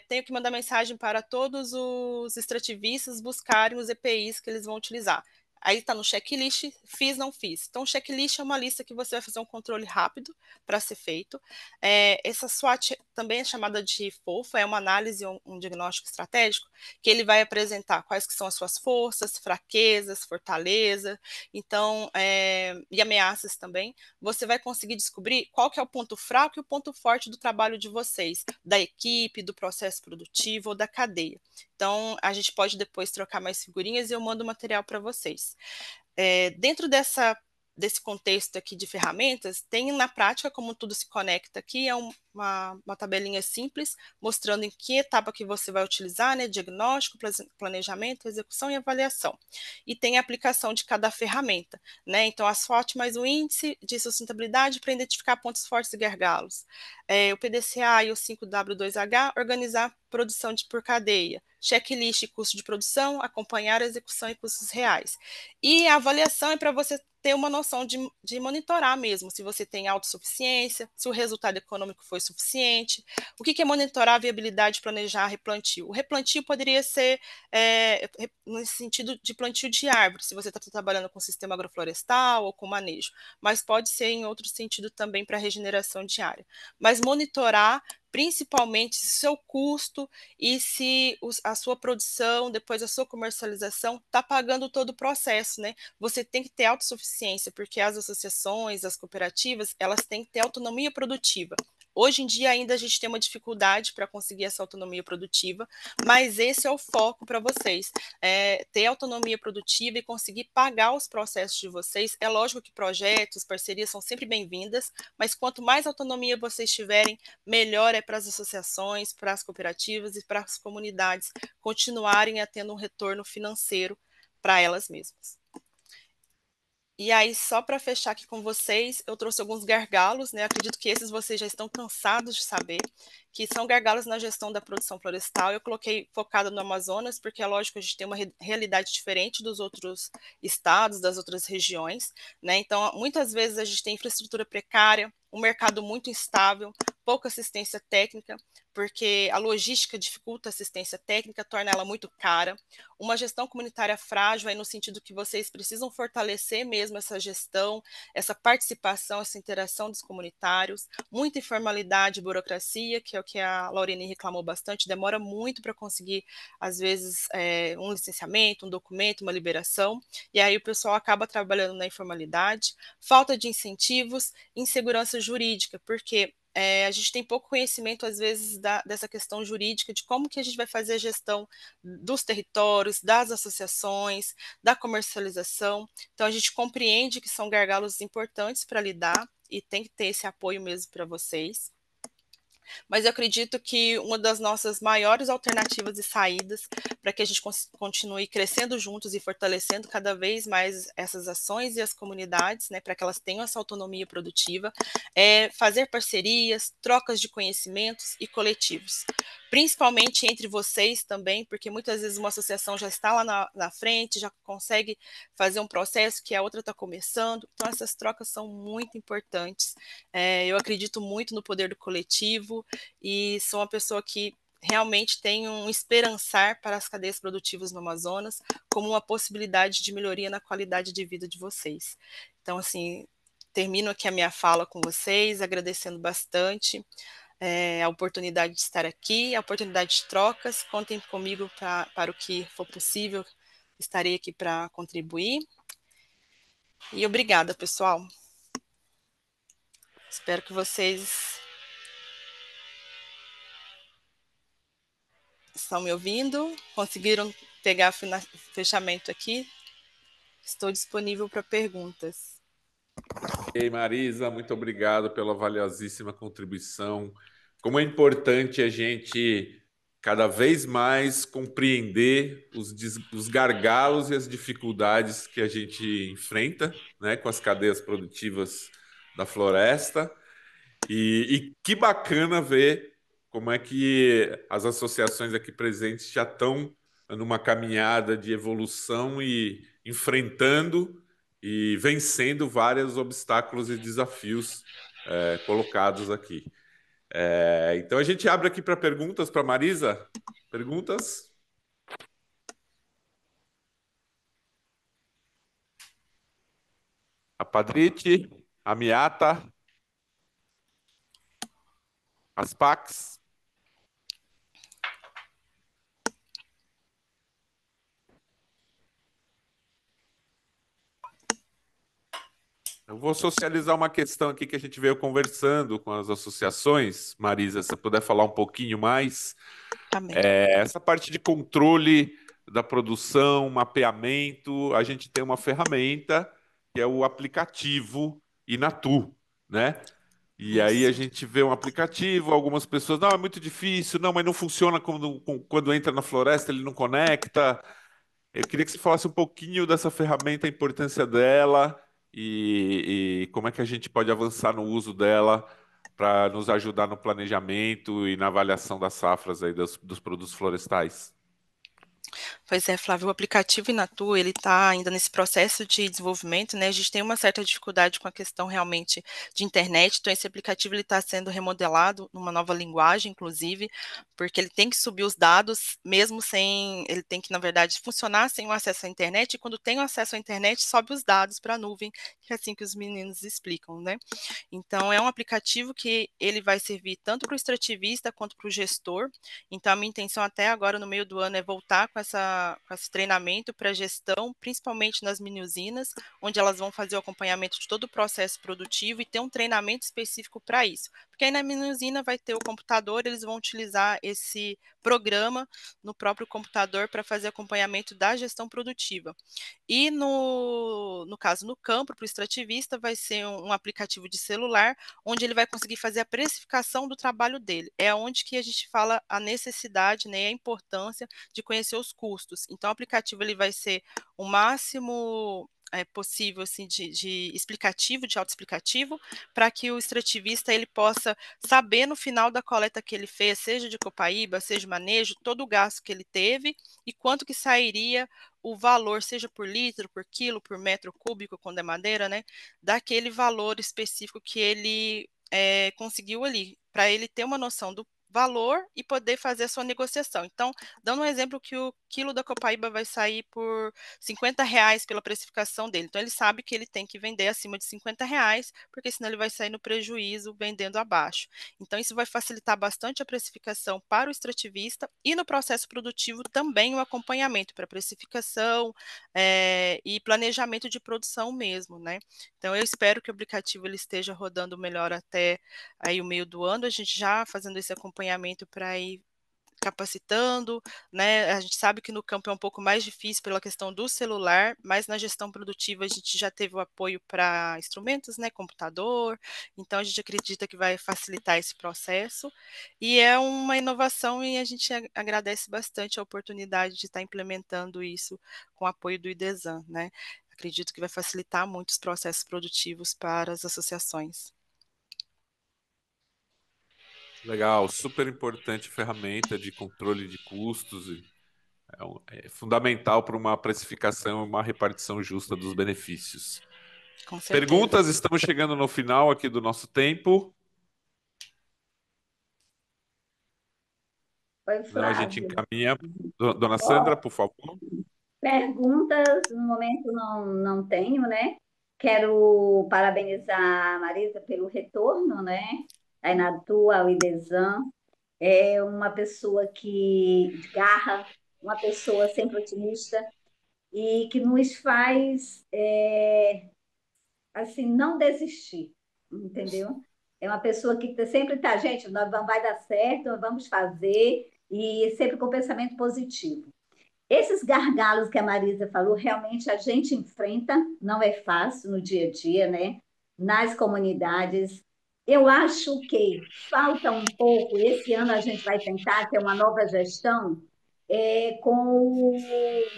tenho que mandar mensagem para todos os extrativistas buscarem os EPIs que eles vão utilizar. Aí está no checklist, fiz, não fiz. Então, o checklist é uma lista que você vai fazer um controle rápido para ser feito. Essa SWOT também é chamada de FOFA, é uma análise, um diagnóstico estratégico, que ele vai apresentar quais que são as suas forças, fraquezas, fortaleza, então, e ameaças também. Você vai conseguir descobrir qual que é o ponto fraco e o ponto forte do trabalho de vocês, da equipe, do processo produtivo ou da cadeia. Então, a gente pode depois trocar mais figurinhas e eu mando material para vocês. Dentro desse contexto aqui de ferramentas, tem na prática como tudo se conecta aqui, é uma tabelinha simples, mostrando em que etapa que você vai utilizar, né, diagnóstico, planejamento, execução e avaliação. E tem a aplicação de cada ferramenta, né, então a SWOT mais o índice de sustentabilidade para identificar pontos fortes e gargalos. O PDCA e o 5W2H, organizar produção por cadeia. Checklist e custo de produção, acompanhar a execução e custos reais. E a avaliação é para você ter uma noção de monitorar mesmo, se você tem autossuficiência, se o resultado econômico foi suficiente. O que é monitorar a viabilidade de planejar replantio? O replantio poderia ser no sentido de plantio de árvore, se você está trabalhando com sistema agroflorestal ou com manejo, mas pode ser em outro sentido também para regeneração de área. Mas monitorar principalmente seu custo e se a sua produção, depois a sua comercialização, está pagando todo o processo, né? Você tem que ter autossuficiência, porque as associações, as cooperativas, elas têm que ter autonomia produtiva. Hoje em dia ainda a gente tem uma dificuldade para conseguir essa autonomia produtiva, mas esse é o foco para vocês, ter autonomia produtiva e conseguir pagar os processos de vocês. É lógico que projetos, parcerias são sempre bem-vindas, mas quanto mais autonomia vocês tiverem, melhor é para as associações, para as cooperativas e para as comunidades continuarem a tendo um retorno financeiro para elas mesmas. E aí, só para fechar aqui com vocês, eu trouxe alguns gargalos, né? Acredito que esses vocês já estão cansados de saber, que são gargalos na gestão da produção florestal. Eu coloquei focado no Amazonas, porque é lógico que a gente tem uma realidade diferente dos outros estados, das outras regiões, né? Então, muitas vezes a gente tem infraestrutura precária, um mercado muito instável, pouca assistência técnica, porque a logística dificulta a assistência técnica, torna ela muito cara. Uma gestão comunitária frágil, aí no sentido que vocês precisam fortalecer mesmo essa gestão, essa participação, essa interação dos comunitários, muita informalidade, burocracia, que é o que a Laurine reclamou bastante, demora muito para conseguir, às vezes, um licenciamento, um documento, uma liberação, e aí o pessoal acaba trabalhando na informalidade, falta de incentivos, insegurança jurídica, porque a gente tem pouco conhecimento, às vezes, dessa questão jurídica, de como que a gente vai fazer a gestão dos territórios, das associações, da comercialização. Então, a gente compreende que são gargalos importantes para lidar e tem que ter esse apoio mesmo para vocês. Mas eu acredito que uma das nossas maiores alternativas e saídas para que a gente continue crescendo juntos e fortalecendo cada vez mais essas ações e as comunidades, né, para que elas tenham essa autonomia produtiva, é fazer parcerias, trocas de conhecimentos e coletivos. Principalmente entre vocês também, porque muitas vezes uma associação já está lá na frente, já consegue fazer um processo que a outra está começando, então essas trocas são muito importantes. Eu acredito muito no poder do coletivo e sou uma pessoa que realmente tem um esperançar para as cadeias produtivas no Amazonas como uma possibilidade de melhoria na qualidade de vida de vocês. Então, assim, termino aqui a minha fala com vocês, agradecendo bastante a oportunidade de estar aqui, a oportunidade de trocas. Contem comigo para o que for possível, estarei aqui para contribuir. E obrigada, pessoal. Espero que vocês estão me ouvindo, conseguiram pegar fechamento aqui. Estou disponível para perguntas. Ei, Marisa, muito obrigado pela valiosíssima contribuição. Como é importante a gente cada vez mais compreender os gargalos e as dificuldades que a gente enfrenta, né, com as cadeias produtivas da floresta. E que bacana ver como é que as associações aqui presentes já estão numa caminhada de evolução e enfrentando e vencendo vários obstáculos e desafios colocados aqui. Então a gente abre aqui para perguntas para Marisa. Perguntas? A Padrite, a Miata, as Pax. Eu vou socializar uma questão aqui que a gente veio conversando com as associações. Marisa, se você puder falar um pouquinho mais. Também. Essa parte de controle da produção, mapeamento, a gente tem uma ferramenta que é o aplicativo Inatu, né? E aí a Isso. gente vê um aplicativo, algumas pessoas, não, é muito difícil, não, mas não funciona quando entra na floresta, ele não conecta. Eu queria que você falasse um pouquinho dessa ferramenta, a importância dela e como é que a gente pode avançar no uso dela para nos ajudar no planejamento e na avaliação das safras aí dos produtos florestais. Pois é, Flávio, o aplicativo Inatu, ele está ainda nesse processo de desenvolvimento, né? A gente tem uma certa dificuldade com a questão realmente de internet, então esse aplicativo ele está sendo remodelado numa nova linguagem, inclusive, porque ele tem que subir os dados, mesmo sem, ele tem que, na verdade, funcionar sem o acesso à internet, e quando tem o acesso à internet, sobe os dados para a nuvem, que é assim que os meninos explicam, né? Então, é um aplicativo que ele vai servir tanto para o extrativista quanto para o gestor. Então, a minha intenção até agora, no meio do ano, é voltar com esse treinamento para gestão, principalmente nas mini usinas, onde elas vão fazer o acompanhamento de todo o processo produtivo e ter um treinamento específico para isso. Porque aí na mini usina vai ter o computador, eles vão utilizar esse programa no próprio computador para fazer acompanhamento da gestão produtiva. E no caso, no campo, para o extrativista, vai ser um aplicativo de celular, onde ele vai conseguir fazer a precificação do trabalho dele. É onde que a gente fala a necessidade, né, a importância de conhecer os custos. Então, o aplicativo ele vai ser o máximo possível assim de explicativo, de autoexplicativo, para que o extrativista ele possa saber no final da coleta que ele fez, seja de copaíba, seja de manejo, todo o gasto que ele teve e quanto que sairia o valor, seja por litro, por quilo, por metro cúbico, quando é madeira, né, daquele valor específico que ele conseguiu ali, para ele ter uma noção do valor e poder fazer a sua negociação. Então, dando um exemplo que o quilo da copaíba vai sair por R$ 50 pela precificação dele. Então, ele sabe que ele tem que vender acima de R$ 50, porque senão ele vai sair no prejuízo vendendo abaixo. Então, isso vai facilitar bastante a precificação para o extrativista e no processo produtivo também o acompanhamento para precificação e planejamento de produção mesmo, né? Então, eu espero que o aplicativo ele esteja rodando melhor até aí o meio do ano, a gente já fazendo esse acompanhamento para ir capacitando, né? A gente sabe que no campo é um pouco mais difícil pela questão do celular, mas na gestão produtiva a gente já teve o apoio para instrumentos, né? Computador, então a gente acredita que vai facilitar esse processo e é uma inovação e a gente agradece bastante a oportunidade de estar implementando isso com o apoio do IDESAN, né? Acredito que vai facilitar muito os processos produtivos para as associações. Legal, super importante ferramenta de controle de custos. É fundamental para uma precificação e uma repartição justa dos benefícios. Com certeza. Perguntas? Estamos chegando no final aqui do nosso tempo. Oi, Não, a gente Flávio. encaminha. Dona Sandra, por favor. Perguntas, no momento não tenho, né? Quero parabenizar a Marisa pelo retorno, né? A Inatu, ao IDESAN. É uma pessoa que de garra, uma pessoa sempre otimista e que nos faz assim não desistir, entendeu? É uma pessoa que sempre está, gente, nós vamos, vai dar certo, nós vamos fazer e sempre com pensamento positivo. Esses gargalos que a Marisa falou, realmente a gente enfrenta, não é fácil no dia a dia, né? Nas comunidades. Eu acho que falta um pouco, esse ano a gente vai tentar ter uma nova gestão com o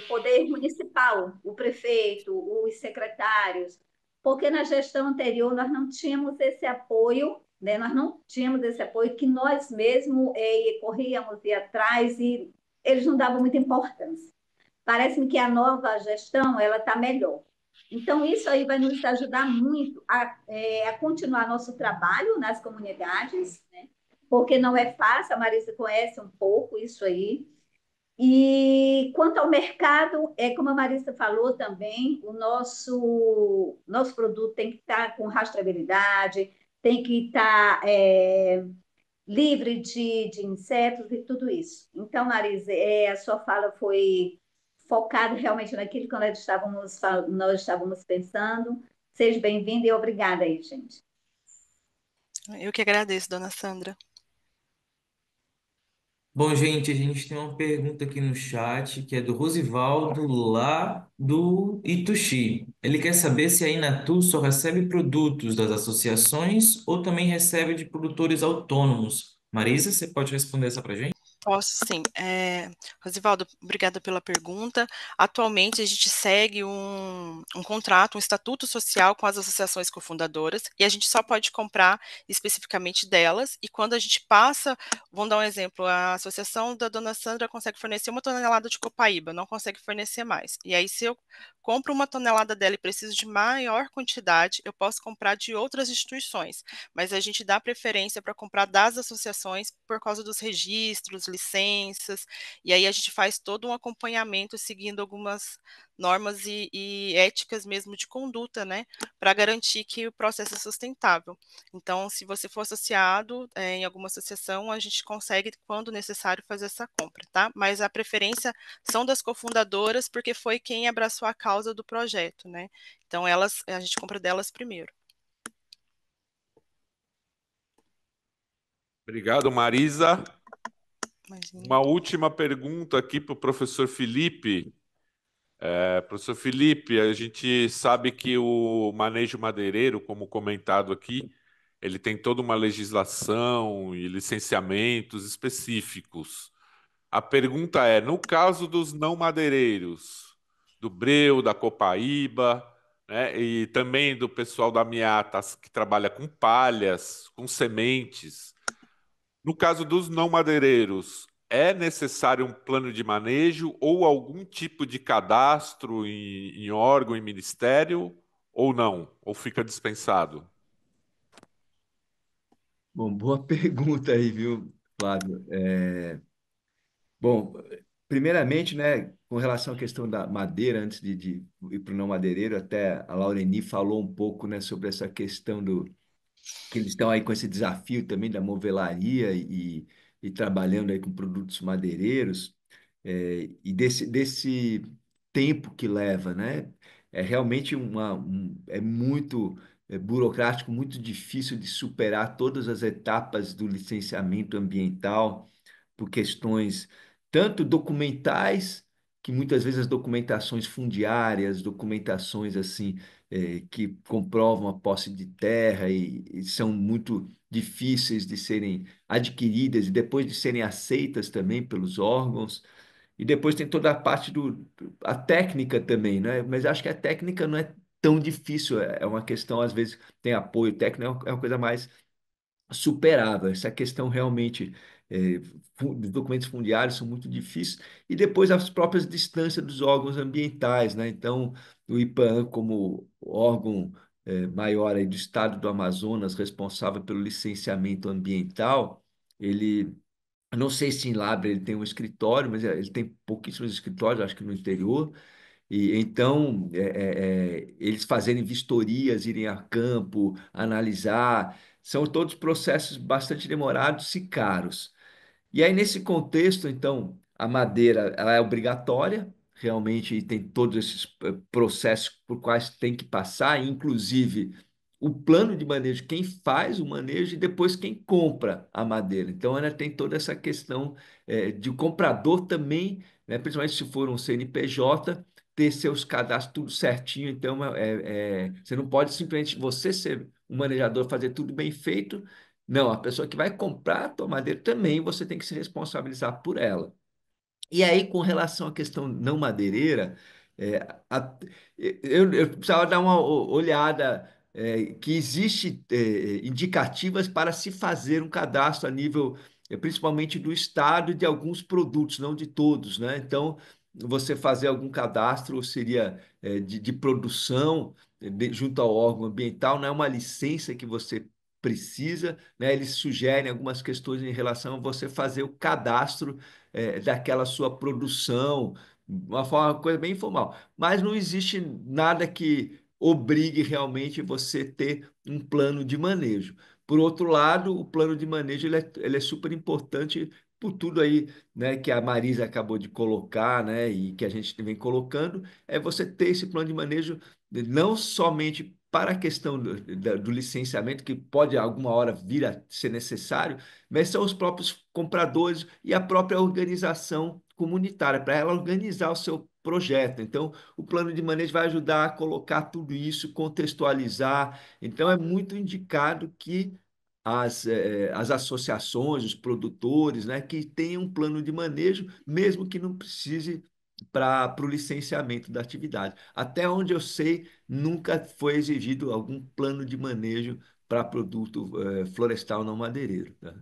poder municipal, o prefeito, os secretários, porque na gestão anterior nós não tínhamos esse apoio, né? Nós não tínhamos esse apoio que nós mesmos corríamos ir atrás e eles não davam muita importância. Parece-me que a nova gestão ela está melhor. Então, isso aí vai nos ajudar muito a continuar nosso trabalho nas comunidades, né? Porque não é fácil, a Marisa conhece um pouco isso aí. E quanto ao mercado, como a Marisa falou também, o nosso produto tem que estar com rastreabilidade, tem que estar livre de insetos e tudo isso. Então, Marisa, a sua fala foi focada realmente naquilo que nós estávamos pensando. Seja bem-vinda e obrigada aí, gente. Eu que agradeço, dona Sandra. Bom, gente, a gente tem uma pergunta aqui no chat que é do Rosivaldo, lá do Ituxi. Ele quer saber se a Inatu só recebe produtos das associações ou também recebe de produtores autônomos. Marisa, você pode responder essa para gente? Posso sim. Rosivaldo, obrigada pela pergunta. Atualmente, a gente segue um contrato, um estatuto social com as associações cofundadoras, e a gente só pode comprar especificamente delas. E quando a gente passa, vamos dar um exemplo, a associação da dona Sandra consegue fornecer 1 tonelada de copaíba, não consegue fornecer mais. E aí, se eu compro 1 tonelada dela e preciso de maior quantidade, eu posso comprar de outras instituições, mas a gente dá preferência para comprar das associações por causa dos registros, licenças, e aí a gente faz todo um acompanhamento seguindo algumas normas e éticas mesmo de conduta, né, para garantir que o processo é sustentável. Então, se você for associado em alguma associação, a gente consegue, quando necessário, fazer essa compra, tá? Mas a preferência são das cofundadoras, porque foi quem abraçou a causa do projeto, né? Então, a gente compra delas primeiro. Obrigado, Marisa. Imagina. Uma última pergunta aqui para o professor Felipe. Professor Felipe, a gente sabe que o manejo madeireiro, como comentado aqui, ele tem toda uma legislação e licenciamentos específicos. A pergunta é, no caso dos não madeireiros, do breu, da copaíba, né, e também do pessoal da Miatas, que trabalha com palhas, com sementes, no caso dos não madeireiros, é necessário um plano de manejo ou algum tipo de cadastro em órgão e ministério, ou não? Ou fica dispensado? Bom, boa pergunta aí, viu, Flávio? Bom, primeiramente, né, com relação à questão da madeira, antes de ir para o não madeireiro, até a Laureni falou um pouco, né, sobre essa questão que eles estão aí com esse desafio também da movelaria e trabalhando aí com produtos madeireiros, e desse tempo que leva, né? É realmente é muito burocrático, muito difícil de superar todas as etapas do licenciamento ambiental por questões tanto documentais, que muitas vezes as documentações fundiárias, documentações assim, que comprovam a posse de terra e são muito difíceis de serem adquiridas e depois de serem aceitas também pelos órgãos. E depois tem toda a parte a técnica também, né? Mas acho que a técnica não é tão difícil, é uma questão, às vezes, tem apoio técnico, é uma coisa mais superável. Essa questão realmente, os documentos fundiários são muito difíceis, e depois as próprias distâncias dos órgãos ambientais, né? Então, o IPAM, como órgão maior aí do estado do Amazonas, responsável pelo licenciamento ambiental, ele, eu não sei se em Labra ele tem um escritório, mas ele tem pouquíssimos escritórios, acho que no interior, E então, eles fazerem vistorias, irem a campo, analisar, são todos processos bastante demorados e caros. E aí, nesse contexto, então, a madeira ela é obrigatória, realmente tem todos esses processos por quais tem que passar, inclusive o plano de manejo, quem faz o manejo e depois quem compra a madeira. Então, ainda tem toda essa questão de o comprador também, né, principalmente se for um CNPJ, ter seus cadastros tudo certinho. Então, você não pode simplesmente você ser um manejador, fazer tudo bem feito. Não, a pessoa que vai comprar a tua madeira também você tem que se responsabilizar por ela. E aí, com relação à questão não madeireira, é, a- eu precisava dar uma olhada, que existe indicativas para se fazer um cadastro a nível, principalmente do estado, de alguns produtos, não de todos, né? Então, você fazer algum cadastro seria de produção junto ao órgão ambiental, não é uma licença que você precisa, né? Eles sugerem algumas questões em relação a você fazer o cadastro daquela sua produção, uma forma, uma coisa bem informal. Mas não existe nada que obrigue realmente você ter um plano de manejo. Por outro lado, o plano de manejo ele é super importante por tudo aí, né, que a Marisa acabou de colocar, né, e que a gente vem colocando, é você ter esse plano de manejo não somente para a questão do licenciamento, que pode alguma hora vir a ser necessário, mas são os próprios compradores e a própria organização comunitária, para ela organizar o seu projeto. Então, o plano de manejo vai ajudar a colocar tudo isso, contextualizar. Então, é muito indicado que as associações, os produtores, né, que tenham um plano de manejo, mesmo que não precise para o licenciamento da atividade. Até onde eu sei, nunca foi exigido algum plano de manejo para produto florestal não madeireiro, tá?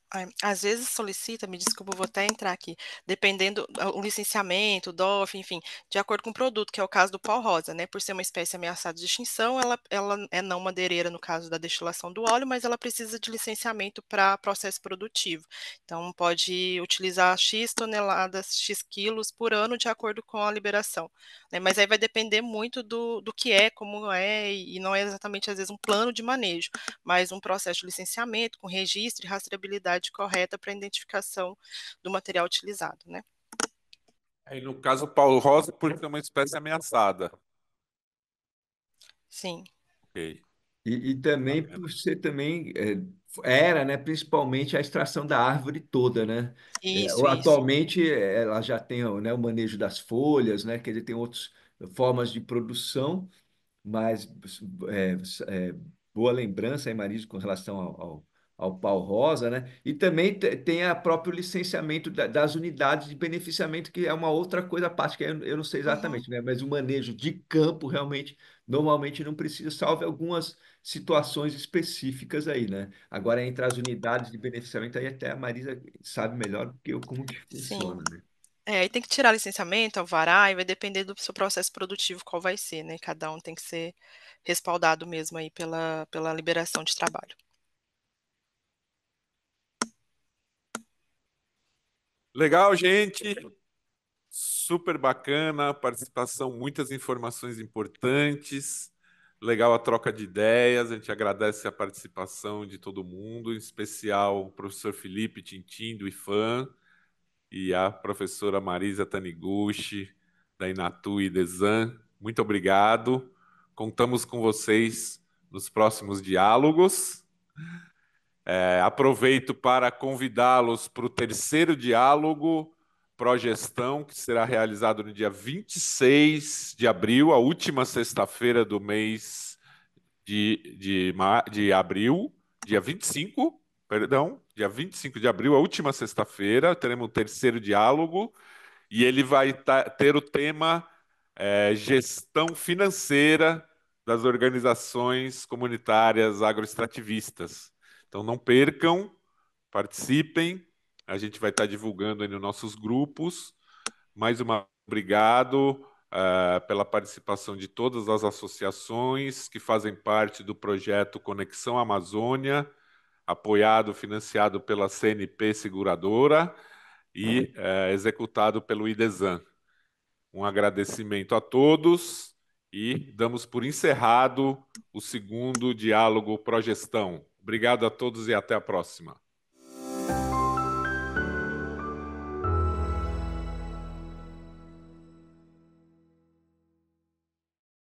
Ai, às vezes solicita, me desculpa, eu vou até entrar aqui, dependendo o licenciamento, o DOF, enfim, de acordo com o produto, que é o caso do pau-rosa, né? Por ser uma espécie ameaçada de extinção, ela é não madeireira no caso da destilação do óleo, mas ela precisa de licenciamento para processo produtivo. Então, pode utilizar X toneladas, X quilos por ano, de acordo com a liberação, né? Mas aí vai depender muito do que é, como é, e não é exatamente, às vezes, um plano de manejo, mas um processo de licenciamento com registro e rastreabilidade correta para a identificação do material utilizado, né? Aí, no caso, o Paulo Rosa, por ser uma espécie ameaçada. Sim, Ok, E também bacana. por ser também era, né, principalmente a extração da árvore toda, né? isso, isso. Atualmente ela já tem, né, o manejo das folhas, né? Quer dizer, tem outras formas de produção, mas é, é, boa lembrança aí, Marisa, com relação ao pau rosa, né? E também tem a próprio licenciamento das unidades de beneficiamento, que é uma outra coisa à parte, que eu não sei Uhum. exatamente, né? Mas o manejo de campo realmente normalmente não precisa, salvo algumas situações específicas aí, né? Agora, entre as unidades de beneficiamento, aí até a Marisa sabe melhor do que eu como que Sim. funciona, né? Aí tem que tirar licenciamento, alvará, e vai depender do seu processo produtivo qual vai ser, né? Cada um tem que ser respaldado mesmo aí pela liberação de trabalho. Legal, gente. Super bacana a participação, muitas informações importantes. Legal a troca de ideias. A gente agradece a participação de todo mundo, em especial o professor Felipe Tintim, do IFAM, e a professora Marisa Taniguchi, da Inatu e Desan. Muito obrigado. Contamos com vocês nos próximos diálogos. Aproveito para convidá-los para o terceiro diálogo Progestão, que será realizado no dia 26 de abril, a última sexta-feira do mês de abril, dia 25, perdão, dia 25 de abril, a última sexta-feira, teremos o terceiro diálogo, e ele vai ter o tema gestão financeira das organizações comunitárias agroextrativistas. Então não percam, participem, a gente vai estar divulgando aí nos nossos grupos. Mais uma vez, obrigado pela participação de todas as associações que fazem parte do projeto Conexão Amazônia, apoiado, financiado pela CNP Seguradora e executado pelo IDESAN. Um agradecimento a todos e damos por encerrado o segundo diálogo Progestão. Obrigado a todos e até a próxima.